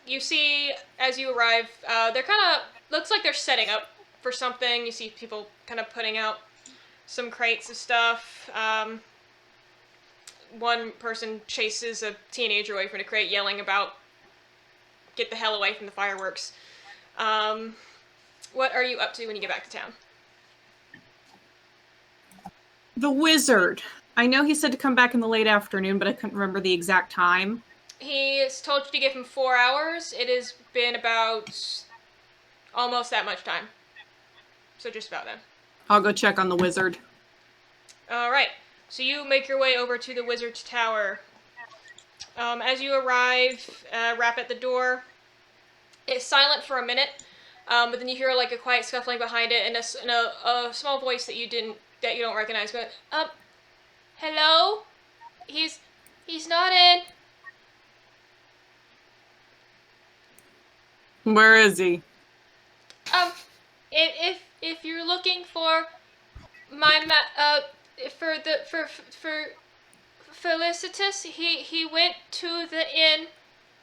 you see, as you arrive, they're kind of, looks like they're setting up for something. You see people kind of putting out some crates of stuff. One person chases a teenager away from the crate, yelling about, get the hell away from the fireworks. What are you up to when you get back to town?
The wizard. I know he said to come back in the late afternoon, but I couldn't remember the exact time.
He has told you to give him 4 hours. It has been about almost that much time. So just about then.
I'll go check on the wizard.
Alright, so you make your way over to the wizard's tower. As you arrive, rap at the door. It's silent for a minute, but then you hear like a quiet scuffling behind it and a small voice that you don't recognize. But hello? He's not in.
Where is he?
If you're looking for my for Felicitas, he went to the inn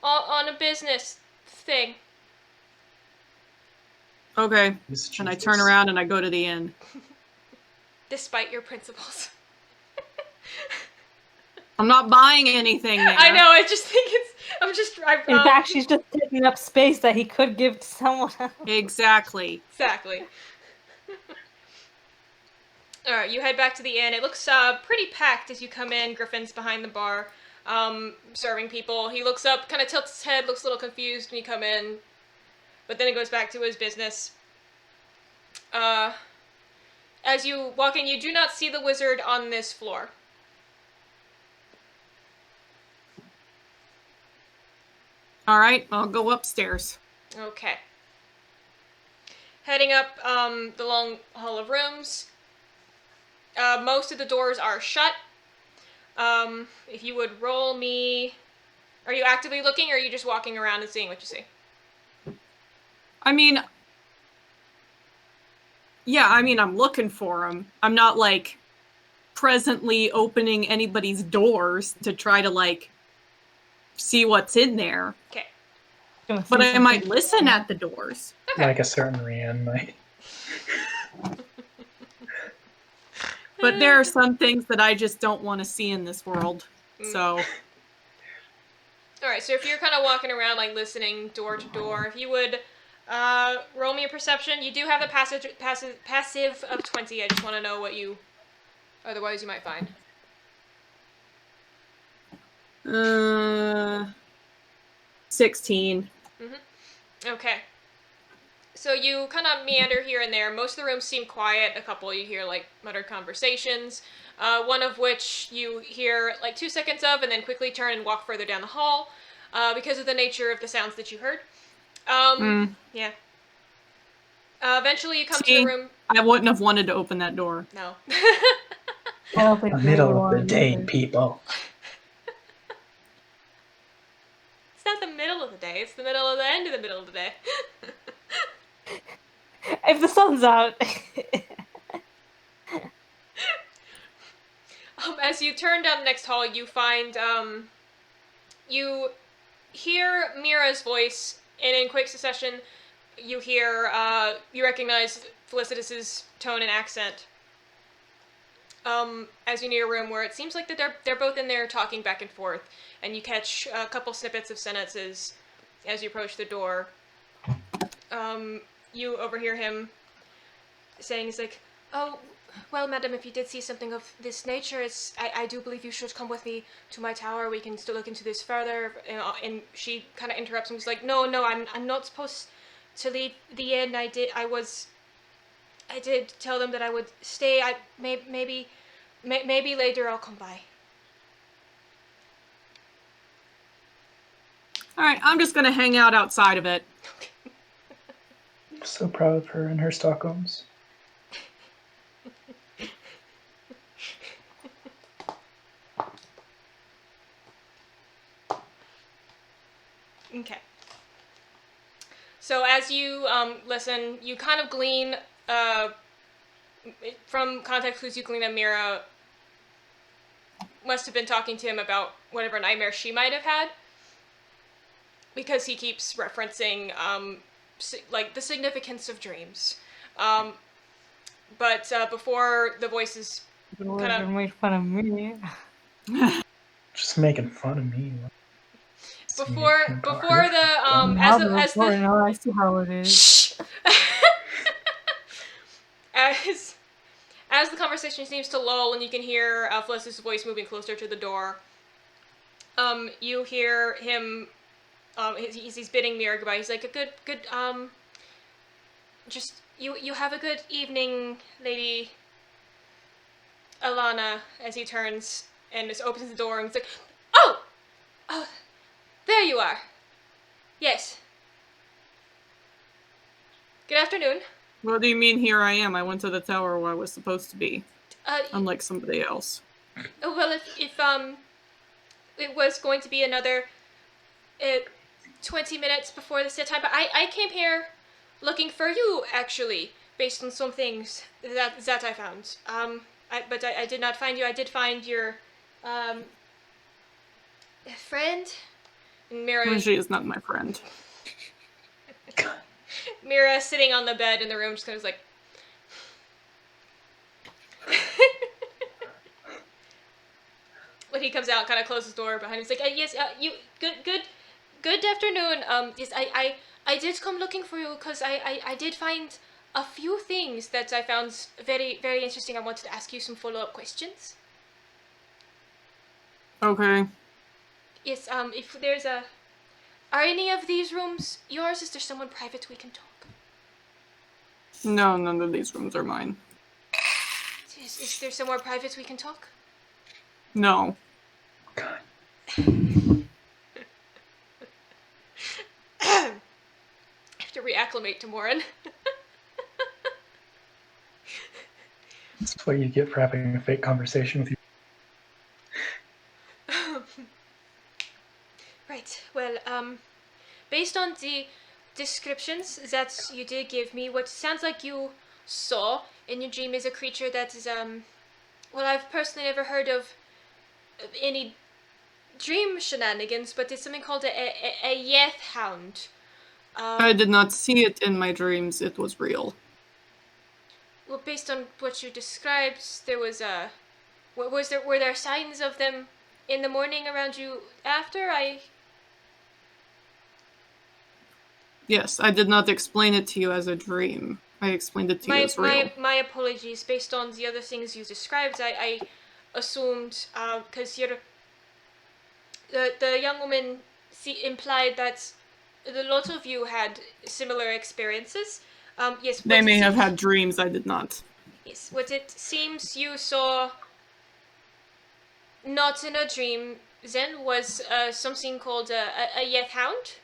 on a business thing.
Okay. And I turn around and I go to the inn.
Despite your principles.
I'm not buying anything there.
I know, I just think
In fact, she's just taking up space that he could give to someone else.
Exactly.
Exactly. Alright, you head back to the inn. It looks pretty packed as you come in. Griffin's behind the bar, serving people. He looks up, kind of tilts his head, looks a little confused when you come in, but then he goes back to his business. As you walk in, you do not see the wizard on this floor.
All right, I'll go upstairs.
Okay. Heading up the long hall of rooms. Most of the doors are shut. If you would roll me... Are you actively looking, or are you just walking around and seeing what you see?
I mean... Yeah, I'm looking for him. I'm not, like, presently opening anybody's doors to try to, like, see what's in there.
Okay.
But I might listen at the doors.
Okay.
Like a certain Rhian might.
But there are some things that I just don't want to see in this world. So...
Alright, so if you're kind of walking around, like, listening door to door, if you would roll me a perception. You do have a passive of 20. I just want to know what you... Otherwise you might find.
16.
Okay. So you kind of meander here and there. Most of the rooms seem quiet. A couple you hear, like, muttered conversations. One of which you hear, like, 2 seconds of, and then quickly turn and walk further down the hall, because of the nature of the sounds that you heard. Yeah. Eventually you come to the room...
I wouldn't have wanted to open that door.
No.
The middle of the day, people.
It's not the middle of the day. It's the middle of the end of the middle of the day.
If the sun's out.
As you turn down the next hall, you find, you hear Mira's voice, and in quick succession, you hear, you recognize Felicitas's tone and accent. As you near a room where it seems like that they're both in there talking back and forth, and you catch a couple snippets of sentences as you approach the door. You overhear him saying, he's like, "Oh, Well, madam, if you did see something of this nature, I do believe you should come with me to my tower. We can still look into this further. And she kind of interrupts and was like, no, I'm not supposed to leave the inn. I did tell them that I would stay. Maybe later I'll come by.
Alright, I'm just gonna hang out outside of it.
I'm so proud of her and her Stockholms.
Okay. So as you listen, you kind of glean from context clues. You glean that Mira must have been talking to him about whatever nightmare she might have had, because he keeps referencing like the significance of dreams. But before the voices kind of
make fun of me.
Just making fun of me.
before the as the
No, I see how it is.
shh. As the conversation seems to lull and you can hear Felicita's voice moving closer to the door, you hear him, he's bidding Mira goodbye. He's like, a good, just, you have a good evening, Lady Alana, as he turns and just opens the door and he's like, oh, there you are. Yes. Good afternoon.
What do you mean here I am? I went to the tower where I was supposed to be. Unlike somebody else.
Well, if it was going to be another 20 minutes before the set time, but I came here looking for you, actually, based on some things that I found. But I did not find you. I did find your friend. And Mira.
She is not my friend.
Mira sitting on the bed in the room, just kind of like. When he comes out, kind of closes the door behind him. He's like, yes, you good afternoon. Yes, I did come looking for you because I did find a few things that I found very, very interesting. I wanted to ask you some follow-up questions.
Okay.
Yes, if there's are any of these rooms yours? Is there someone private we can talk?
No, none of these rooms are mine.
Is there somewhere private we can talk?
No.
God.
I have to reacclimate to Morrin.
That's what you get for having a fake conversation with you.
Right, well, based on the descriptions that you did give me, what sounds like you saw in your dream is a creature that is, well, I've personally never heard of any dream shenanigans, but it's something called a Yeth Hound.
I did not see it in my dreams. It was real.
Well, based on what you described, there was were there signs of them in the morning around you after?
Yes, I did not explain it to you as a dream. I explained it to you as real.
My apologies. Based on the other things you described, I assumed, because the young woman implied that a lot of you had similar experiences. Yes.
They may have had dreams, I did not.
Yes. What it seems you saw, not in a dream, then was something called a Yeth Hound.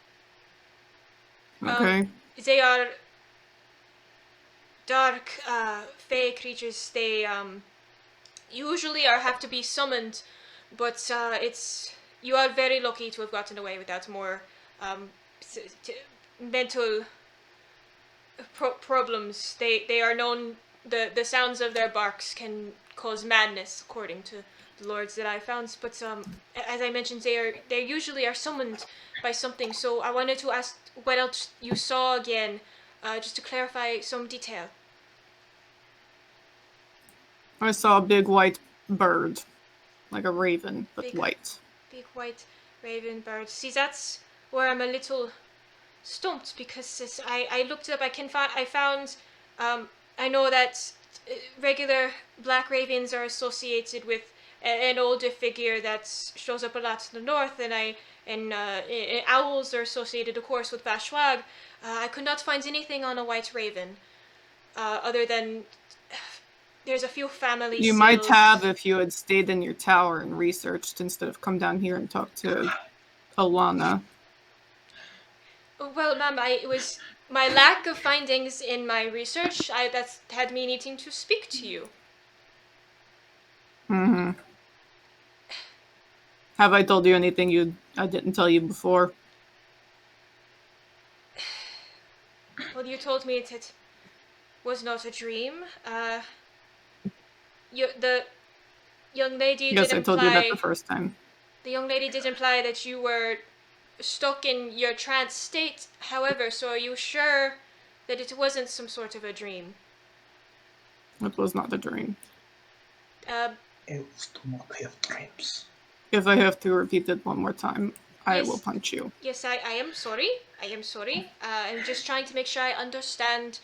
Okay.
They are dark, fey creatures. They usually have to be summoned, but you are very lucky to have gotten away without more mental problems. They are known. The sounds of their barks can cause madness, according to the lords that I found. But as I mentioned, they usually are summoned by something. So I wanted to ask what else you saw again, just to clarify some detail.
I saw a big white bird, like a raven, but white.
Big white raven bird. See, that's where I'm a little stumped, because I looked it up. I found I know that regular black ravens are associated with an older figure that shows up a lot in the north, and owls are associated, of course, with Bashwag. I could not find anything on a white raven, other than there's a few family
You
seals.
might have if you had stayed in your tower and researched instead of come down here and talk to Alana.
Well, ma'am, it was my lack of findings in my research that had me needing to speak to you.
Mm-hmm. Have I told you anything I didn't tell you before?
Well, you told me it was not a dream. The young lady
Yes,
did
I told you that the first time.
The young lady did imply that you were stuck in your trance state. However, so are you sure that it wasn't some sort of a dream?
It was not a dream.
Elves do not have dreams.
If I have to repeat it one more time, I
Yes.
will punch you.
Yes, I am sorry. I am sorry. I'm just trying to make sure I understand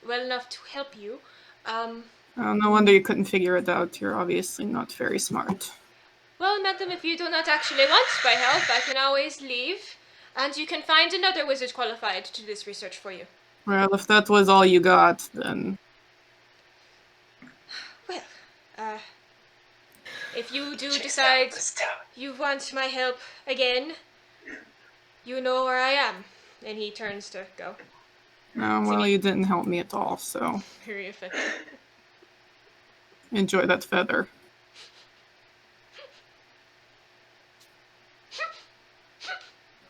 well enough to help you.
No wonder you couldn't figure it out. You're obviously not very smart.
Well, madam, if you do not actually want my help, I can always leave, and you can find another wizard qualified to do this research for you.
Well, if that was all you got, then...
Well, if you do decide you want my help again, you know where I am. And he turns to go.
No, well, you didn't help me at all, so...
Very effective.
Enjoy that feather.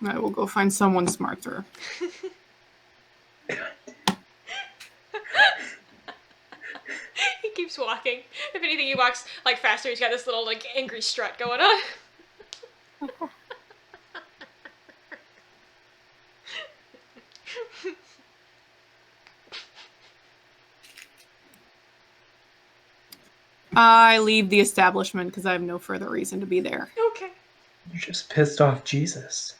I will go find someone smarter.
He keeps walking. If anything, he walks like faster. He's got this little like angry strut going on.
I leave the establishment because I have no further reason to be there.
Okay.
You just pissed off Jesus.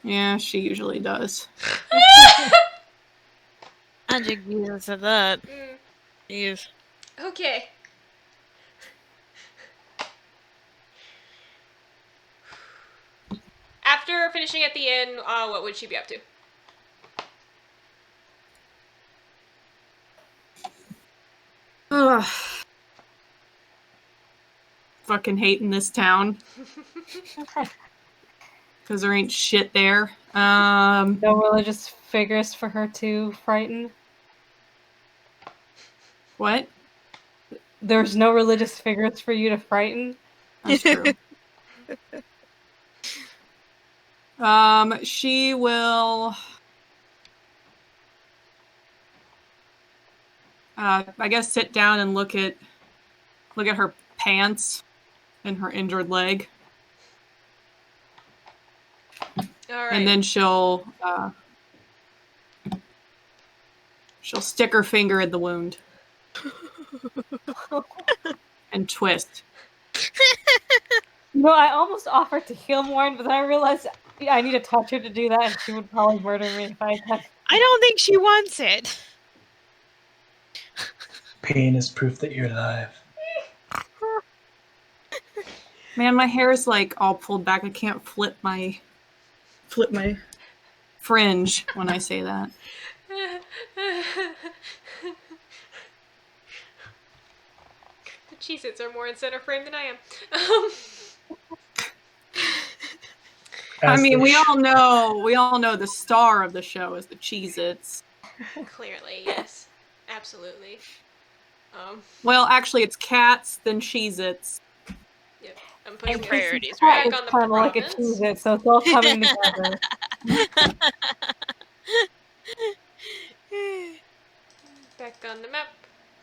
Yeah, she usually does.
Magic Jesus at that. Jeez.
Okay. After finishing at the inn, what would she be up to?
Ugh. Fucking hating this town. Because there ain't shit there.
No religious figures for her to frighten.
What?
There's no religious figures for you to frighten.
That's true. She will... I guess sit down and look at her pants and her injured leg.
All right.
And then she'll stick her finger in the wound and twist.
No, I almost offered to heal Morrin, but then I realized I need to touch her to do that, and she would probably murder me if I touched.
I don't think she wants it.
Pain is proof that you're alive.
Man, my hair is like all pulled back. I can't flip my fringe when I say that.
The Cheez-Its are more in center frame than I am.
I mean, we all know the star of the show is the Cheez-Its.
Clearly, yes. Absolutely.
Well, actually, it's cats, then Cheez-Its.
Yep. I'm putting
And priorities,
back
It's
on the
kind of like a
province.
Cheez-It, so it's all coming together.
Back on the map.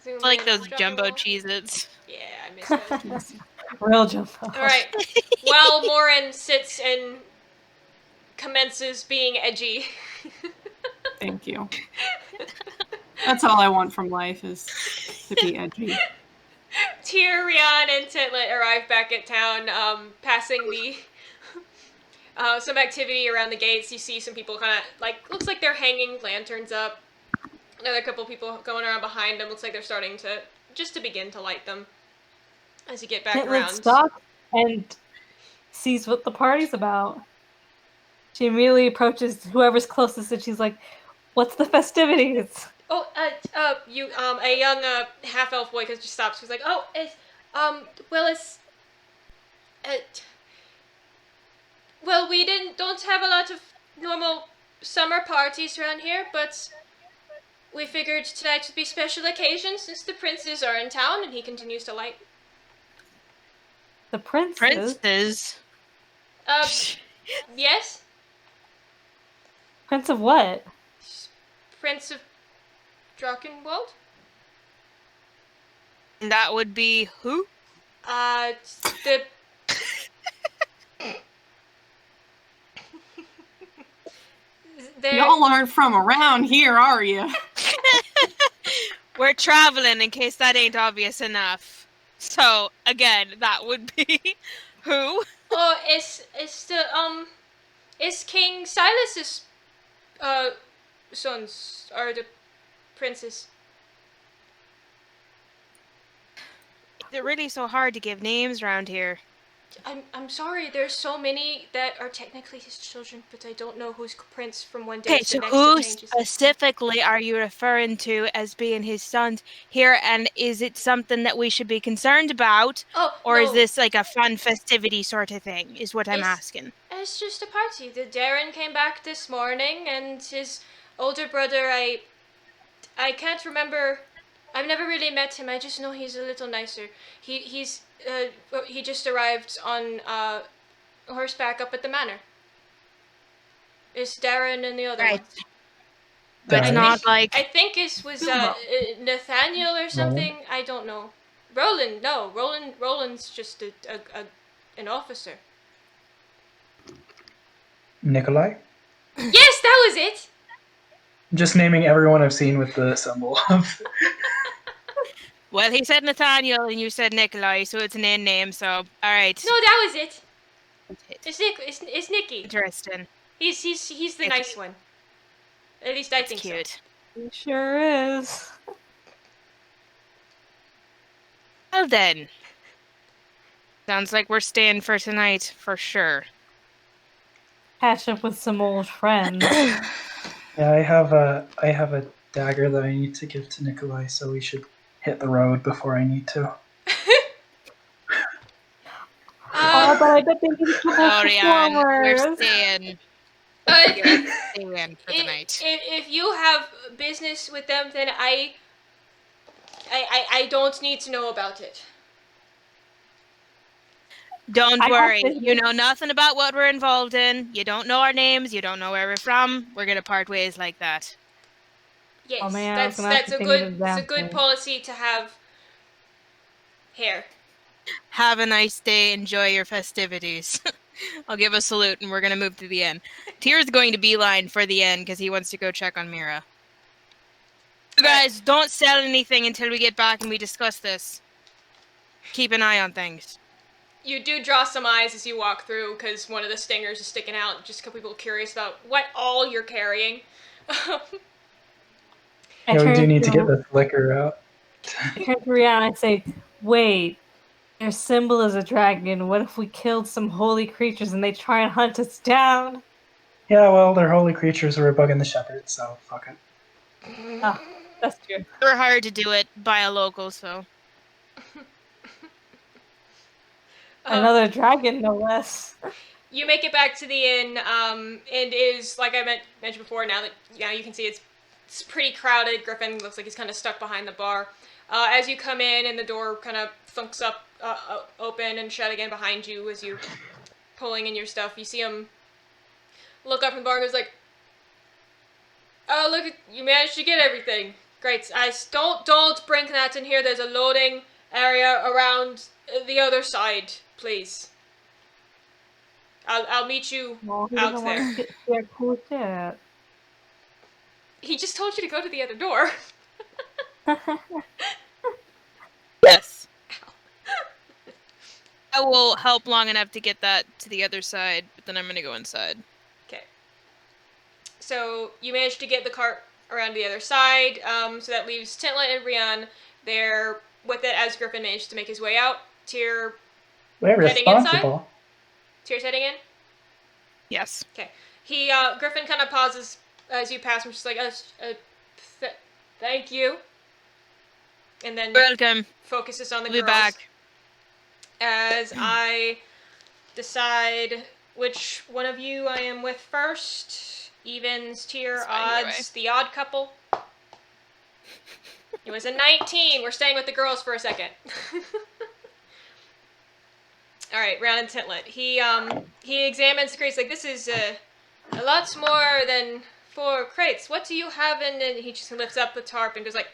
Zoom
Like
in,
those
drop
jumbo
roll.
Cheez-Its.
Yeah, I missed those.
Real jump.
Alright. While Morrin sits and commences being edgy.
Thank you. That's all I want from life is to be edgy.
Tyr, Rhian, and Tintlet arrive back at town, passing the some activity around the gates. You see some people kind of like looks like they're hanging lanterns up. Another couple people going around behind him. Looks like they're starting to begin to light them as you get back
Tintlet
around.
stops and sees what the party's about. She immediately approaches whoever's closest and she's like, "What's the festivities?"
Oh, a young half-elf boy just stops. He's like, "Oh, uh, well, we don't have a lot of normal summer parties around here, but we figured tonight would be a special occasion since the princes are in town." And he continues to light.
The princes?
Princes?
Yes?
Prince of what?
Prince of Drakenwald?
And that would be who?
The...
Y'all aren't from around here, are you?
We're traveling, in case that ain't obvious enough. So, again, that would be who?
Oh, it's King Silas's sons are the princes.
They're really so hard to give names around here.
I'm sorry, there's so many that are technically his children, but I don't know who's prince from one day
Okay,
to
so
the next.
who
It changes.
specifically are you referring to as being his sons here, and is it something that we should be concerned about?
Oh,
Or
no.
is this like a fun festivity sort of thing, is what I'm asking.
It's just a party. The Darren came back this morning, and his older brother, I can't remember. I've never really met him. I just know he's a little nicer. He just arrived on horseback up at the manor. It's Darren and the other
Right.
one.
But it's not like...
I think it was Nathaniel or something.
Roland?
I don't know. Roland, no. Roland's just an officer.
Nikolai?
Yes, that was it!
Just naming everyone I've seen with the symbol of.
Well, he said Nathaniel and you said Nikolai, so it's an in name, so alright.
No, that was it. It's Nicky.
Interesting.
He's the nice one. At least I think
Cute.
so.
He sure is.
Well then. Sounds like we're staying for tonight, for sure.
Catch up with some old friends.
Yeah, I have a dagger that I need to give to Nikolai, so we should hit the road before I need to.
Oh, but I bet they need a couple
Oh, Rhian, we're
performers.
staying.
If
Staying for the night.
if you have business with them, then I don't need to know about it.
Don't
I
worry.
have to-
You know nothing about what we're involved in. You don't know our names. You don't know where we're from. We're gonna part ways like that.
Yes,
Oh, man, I was gonna have
that's
to
a
think of
good
an
it's a good
example.
policy to have here.
Have a nice day. Enjoy your festivities. I'll give a salute and we're gonna move to the inn. Tyr's going to beeline for the inn because he wants to go check on Mira. You guys, don't sell anything until we get back and we discuss this. Keep an eye on things.
You do draw some eyes as you walk through because one of the stingers is sticking out. Just a couple people curious about what all you're carrying.
Yeah, we do need to get this liquor out.
I turn to Rhian and I say, "Wait, their symbol is a dragon. What if we killed some holy creatures and they try and hunt us down?"
Yeah, well, they're holy creatures who are bugging the shepherds, so fuck it.
Ah, that's true.
We're hired to do it by a local, so.
Another dragon, no less.
You make it back to the inn, and is, like I mentioned before, now you can see it's pretty crowded. Griffin looks like he's kind of stuck behind the bar. As you come in and the door kind of thunks up, open and shut again behind you as you're pulling in your stuff, you see him look up from the bar and goes like, "Oh, look, you managed to get everything. Great. Don't bring that in here. There's a loading area around the other side, please. I'll meet you out there."
Yeah, cool shit.
He just told you to go to the other door.
Yes. I will help long enough to get that to the other side, but then I'm gonna go inside.
Okay. So you managed to get the cart around the other side. So that leaves Tintlet and Rhian there with it as Griffin managed to make his way out. Tyr
We're
heading inside?
responsible.
Tyr's heading in?
Yes.
Okay. He, Griffin kind of pauses as you pass him, just like, thank you. And then
Welcome.
focuses on the
We'll
girls.
be back.
As I decide which one of you I am with first. Evens, Tyr, odds, the odd couple. It was a 19. We're staying with the girls for a second. All right, Rhiannon Tintlet. He examines the crates like, this is a lot more than 4 crates. What do you have in? And he just lifts up the tarp and goes like,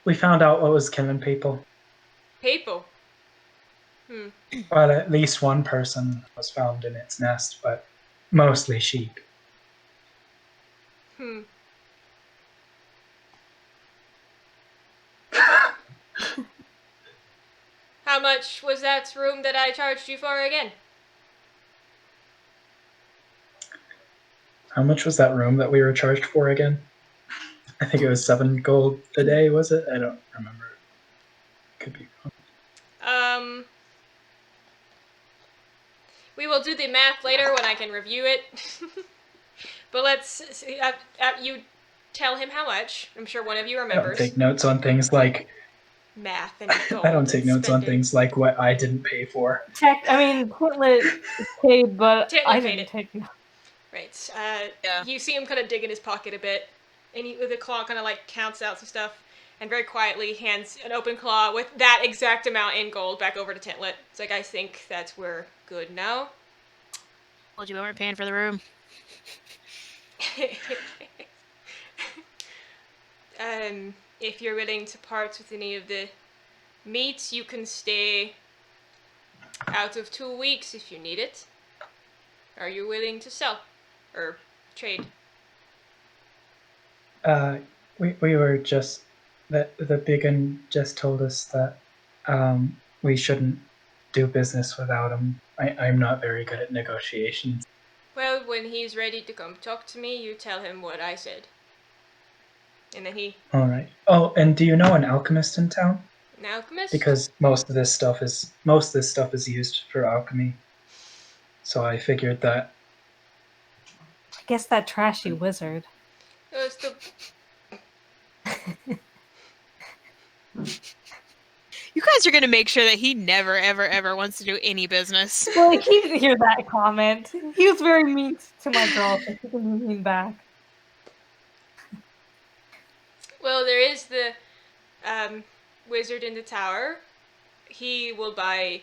We found out what was killing people.
people.
Well, at least one person was found in its nest, but mostly sheep.
How much was that room that I charged you for again?
How much was that room that we were charged for again? I think it was 7 gold a day, was it? I don't remember. Could be wrong.
We will do the math later when I can review it. But let's see, you tell him how much. I'm sure one of you
I don't
remembers.
take notes on things like
Math and gold.
I don't take notes on
spending.
things like what I didn't pay for.
Tintlet paid, but
Tintlet
I
paid
didn't
it.
take notes.
Right.
Yeah.
You see him kind of dig in his pocket a bit, and the claw kind of like counts out some stuff, and very quietly hands an open claw with that exact amount in gold back over to Tintlet. It's like, I think that we're good now.
Told you we weren't paying for the room.
If you're willing to part with any of the meat, you can stay out of 2 weeks if you need it. Are you willing to sell? Or trade?
We were just the big un just told us that we shouldn't do business without him. I'm not very good at negotiations.
Well, when he's ready to come talk to me, you tell him what I said. And then he...
All right. Oh, and do you know an alchemist in town?
An alchemist?
Because most of this stuff is used for alchemy. So I figured that.
I guess that trashy wizard.
It's the...
You guys are gonna make sure that he never, ever, ever wants to do any business.
Well, he didn't hear that comment. He was very mean to my girl, so he can be mean back.
Well, there is the wizard in the tower. He will buy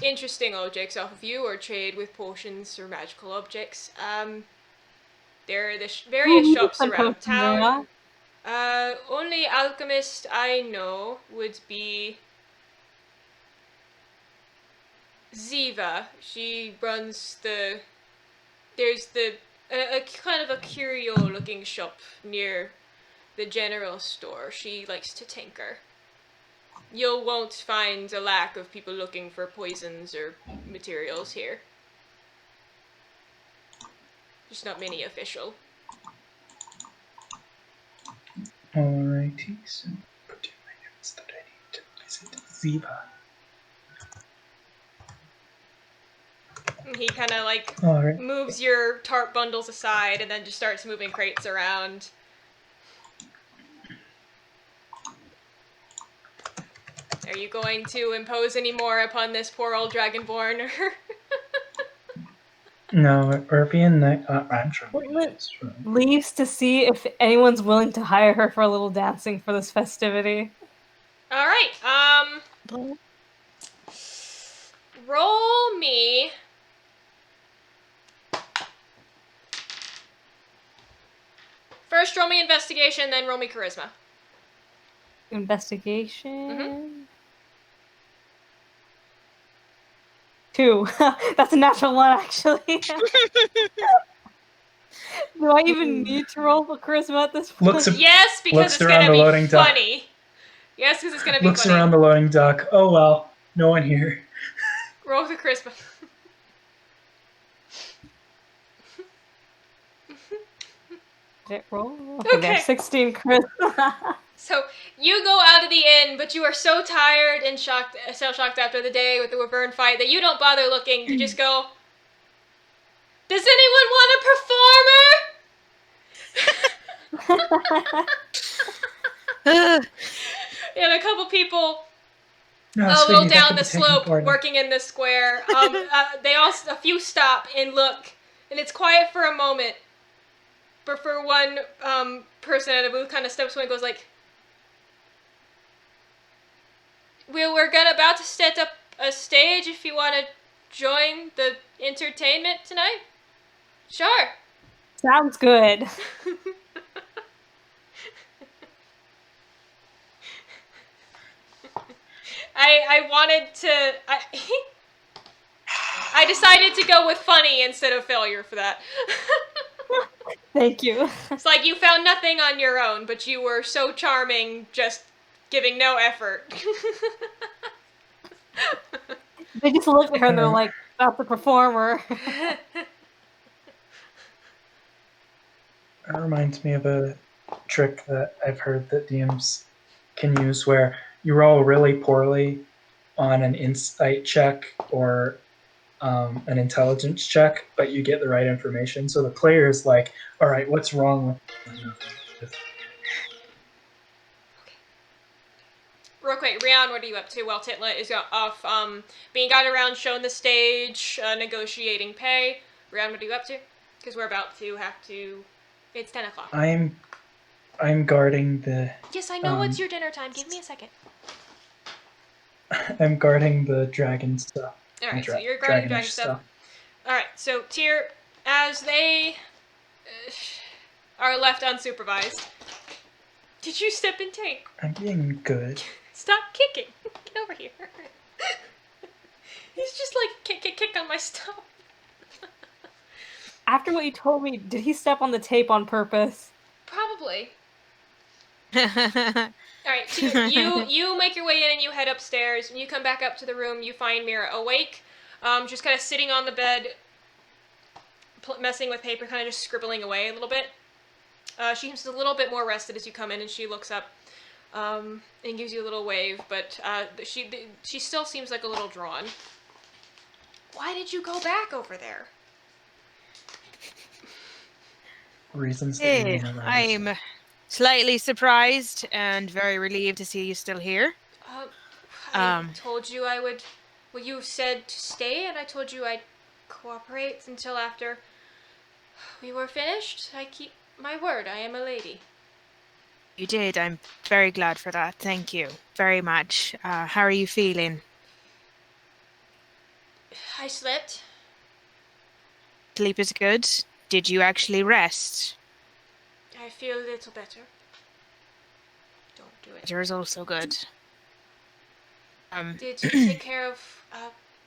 interesting objects off of you or trade with potions or magical objects. There are the various shops around town. Only alchemist I know would be Ziva. She runs there's a kind of a curio-looking shop near the general store. She likes to tinker. You won't find a lack of people looking for poisons or materials here. Just not many official.
Alrighty, so put in my notes that I need to visit Ziva.
And he kind of like
Alright.
moves your tarp bundles aside and then just starts moving crates around. Are you going to impose any more upon this poor old dragonborn?
No, we're being I'm trying to
Tintlet
this right.
leaves to see if anyone's willing to hire her for a little dancing for this festivity.
All right. Roll me. First, roll me investigation, then roll me charisma.
Investigation. 2. That's a natural 1, actually. Do I even need to roll for charisma at this point?
Yes, because
looks
it's
around
gonna
the
be
loading dock.
funny. Yes, because it's gonna be
Looks
funny.
around the loading dock. Oh well, no one here.
Roll the charisma.
Did it roll? Okay,
Okay.
there's 16, Chris.
So you go out of the inn, but you are so tired and shocked, so shocked after the day with the Wyvern fight that you don't bother looking. You just go, does anyone want a performer? And a couple people
No,
a
sweetie,
little
that
down
could
the
be taken
slope
part of.
working in the square. A few stop and look, and it's quiet for a moment. But for one person at a booth kind of steps away and goes like, we're about to set up a stage if you want to join the entertainment tonight. Sure.
Sounds good.
I wanted to... I decided to go with funny instead of failure for that.
Thank you.
It's like you found nothing on your own, but you were so charming, just giving no effort.
They just look at her and they're like, "Not the performer."
That reminds me of a trick that I've heard that DMs can use where you roll really poorly on an insight check or an intelligence check, but you get the right information. So the player is like, all right, what's wrong with
Real quick, Rhian, what are you up to while Tintlet is off being guided around, shown the stage, negotiating pay? Rhian, what are you up to? Because we're about to have to... It's 10 o'clock.
I'm guarding the...
Yes, I know it's your dinner time. Give me a second.
I'm guarding the dragon stuff.
Alright, so you're guarding dragon stuff. Alright, so Tyr, as they are left unsupervised... Did you step in tank?
I'm being good.
Stop kicking. Get over here. He's just like, kick on my stuff.
After what you told me, did he step on the tape on purpose?
Probably. Alright, so you make your way in and you head upstairs. When you come back up to the room, you find Mira awake, just kind of sitting on the bed, messing with paper, kind of just scribbling away a little bit. She seems a little bit more rested as you come in, and she looks up and gives you a little wave, but she still seems like a little drawn. Why did you go back over there?
Reasons that
Hey, I'm slightly surprised and very relieved to see you still here.
I told you I would... Well, you said to stay, and I told you I'd cooperate until after we were finished. I keep my word. I am a lady.
You did. I'm very glad for that. Thank you very much. How are you feeling?
I slept.
Sleep is good. Did you actually rest?
I feel a little better. Don't do it.
Better is also good.
Did you take care of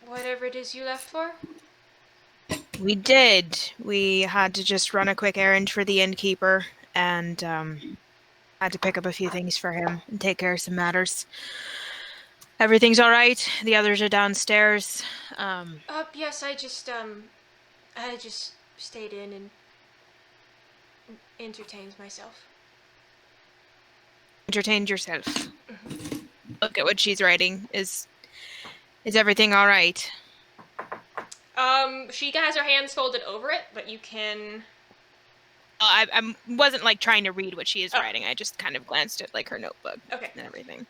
whatever it is you left for?
We did. We had to just run a quick errand for the innkeeper and had to pick up a few things for him and take care of some matters. Everything's all right. The others are downstairs.
Yes, I just stayed in and entertained myself.
Entertained yourself. Mm-hmm. Look at what she's writing. Is everything all right?
She has her hands folded over it, but you can...
I wasn't like trying to read what she is writing. I just kind of glanced at like her notebook and everything.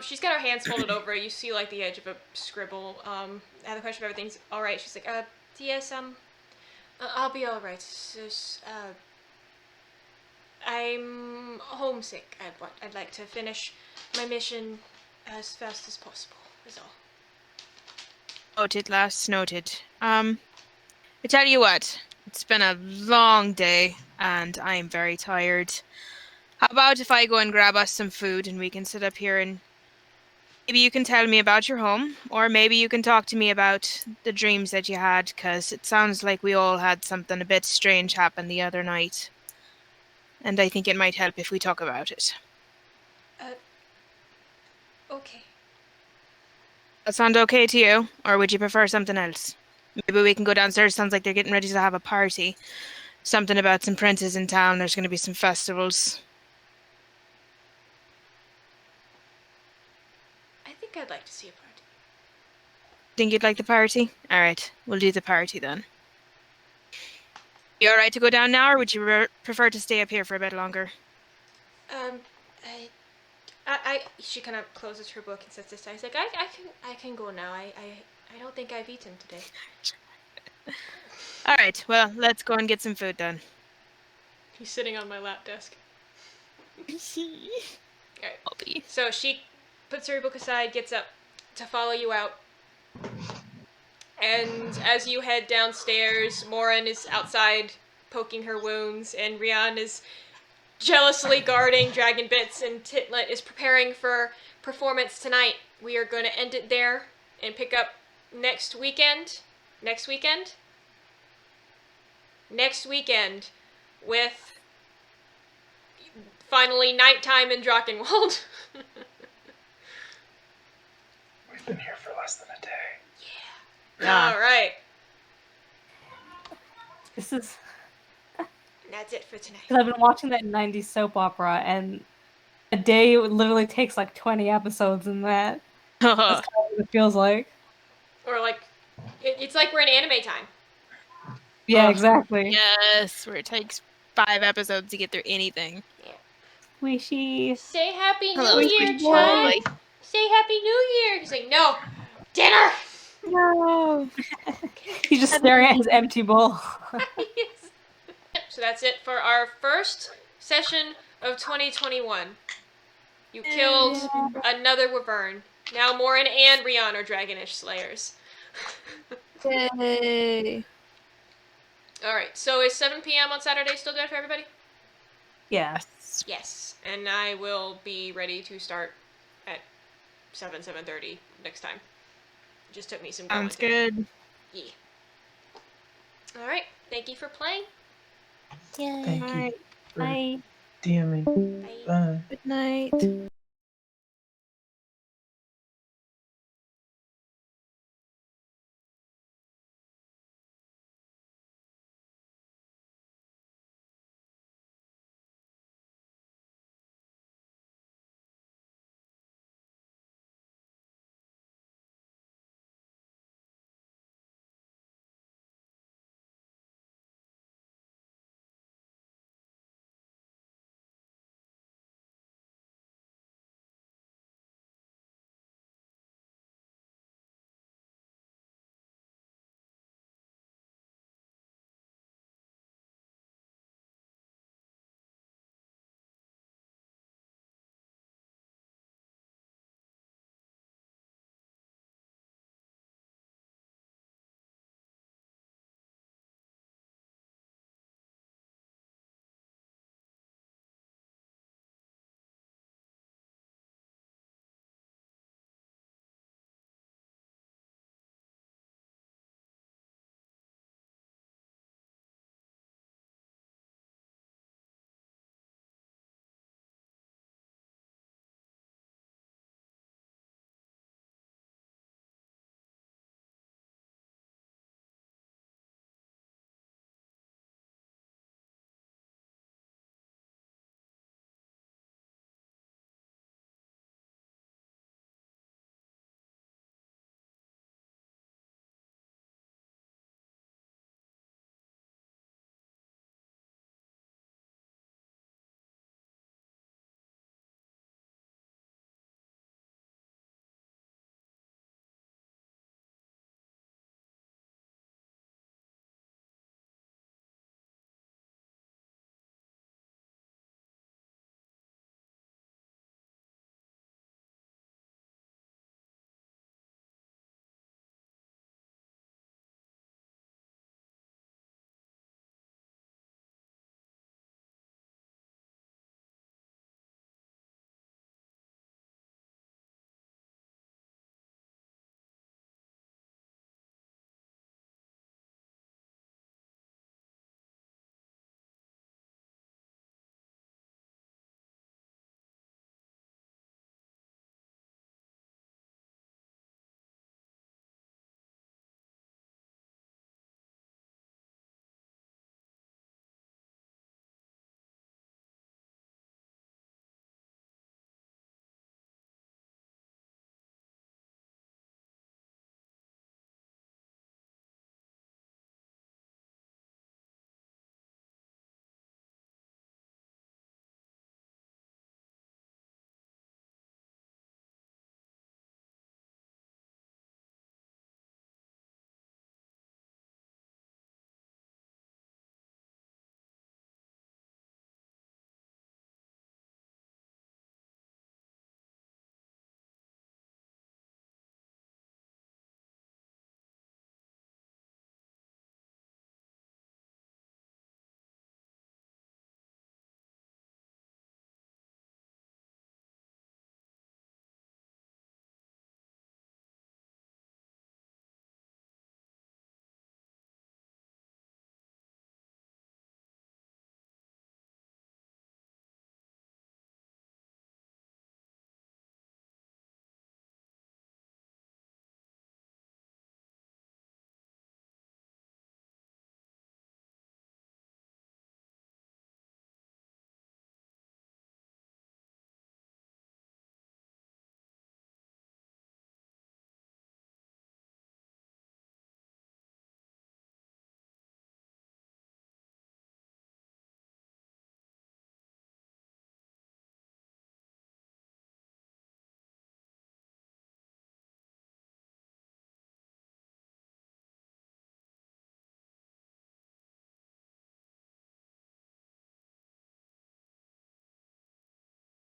She's got her hands folded over it. You see like the edge of a scribble. And the question if everything's all right. She's like, yes, I'll be all right. Just, I'm homesick. I'd like to finish my mission as fast as possible. Is all.
Noted, lass. Noted. I tell you what. It's been a long day, and I'm very tired. How about if I go and grab us some food, and we can sit up here and maybe you can tell me about your home, or maybe you can talk to me about the dreams that you had, because it sounds like we all had something a bit strange happen the other night. And I think it might help if we talk about it.
Okay.
That sound okay to you, or would you prefer something else? Maybe we can go downstairs. Sounds like they're getting ready to have a party. something about some princes in town. There's going to be some festivals.
I think I'd like to see a party.
Think you'd like the party? All right, we'll do the party then. You all right to go down now, or would you prefer to stay up here for a bit longer?
She kind of closes her book and sets aside. She's like, I can go now. I don't think I've eaten today.
All right, well, let's go and get some food then.
He's sitting on my lap desk. Alright.
Bobby.
So she puts her book aside, gets up to follow you out. And as you head downstairs, Morrin is outside poking her wounds, and Rhian is jealously guarding Dragon Bits, and Tintlet is preparing for performance tonight. We are going to end it there and pick up next weekend with finally nighttime in Drachenwald.
We've been here for less than a day.
Yeah. All right.
This is.
And that's it for tonight.
Because I've been watching that 90s soap opera, and a day literally takes like 20 episodes in that. That's kind of what it feels like.
Or like, it's like we're in anime time.
Yeah, exactly.
Yes, where it takes 5 episodes to get through anything.
Yeah.
Squishy.
Say Happy
Hello,
New Year,
Squishy
child.
boy.
Say Happy New Year. He's like, no, dinner.
No.
He's just staring at his empty bowl.
So that's it for our first session of 2021. You killed another wyvern. Now Morrin and Rhian are Dragonish Slayers.
Yay.
Alright, so is 7 p.m. on Saturday still good for everybody?
Yeah.
Yes, and I will be ready to start at 7:30 next time. It just took me some time.
Sounds good.
Yeah. Alright, thank you for playing.
Yay.
Thank you for
Bye.
DMing.
Bye.
Bye.
Good night.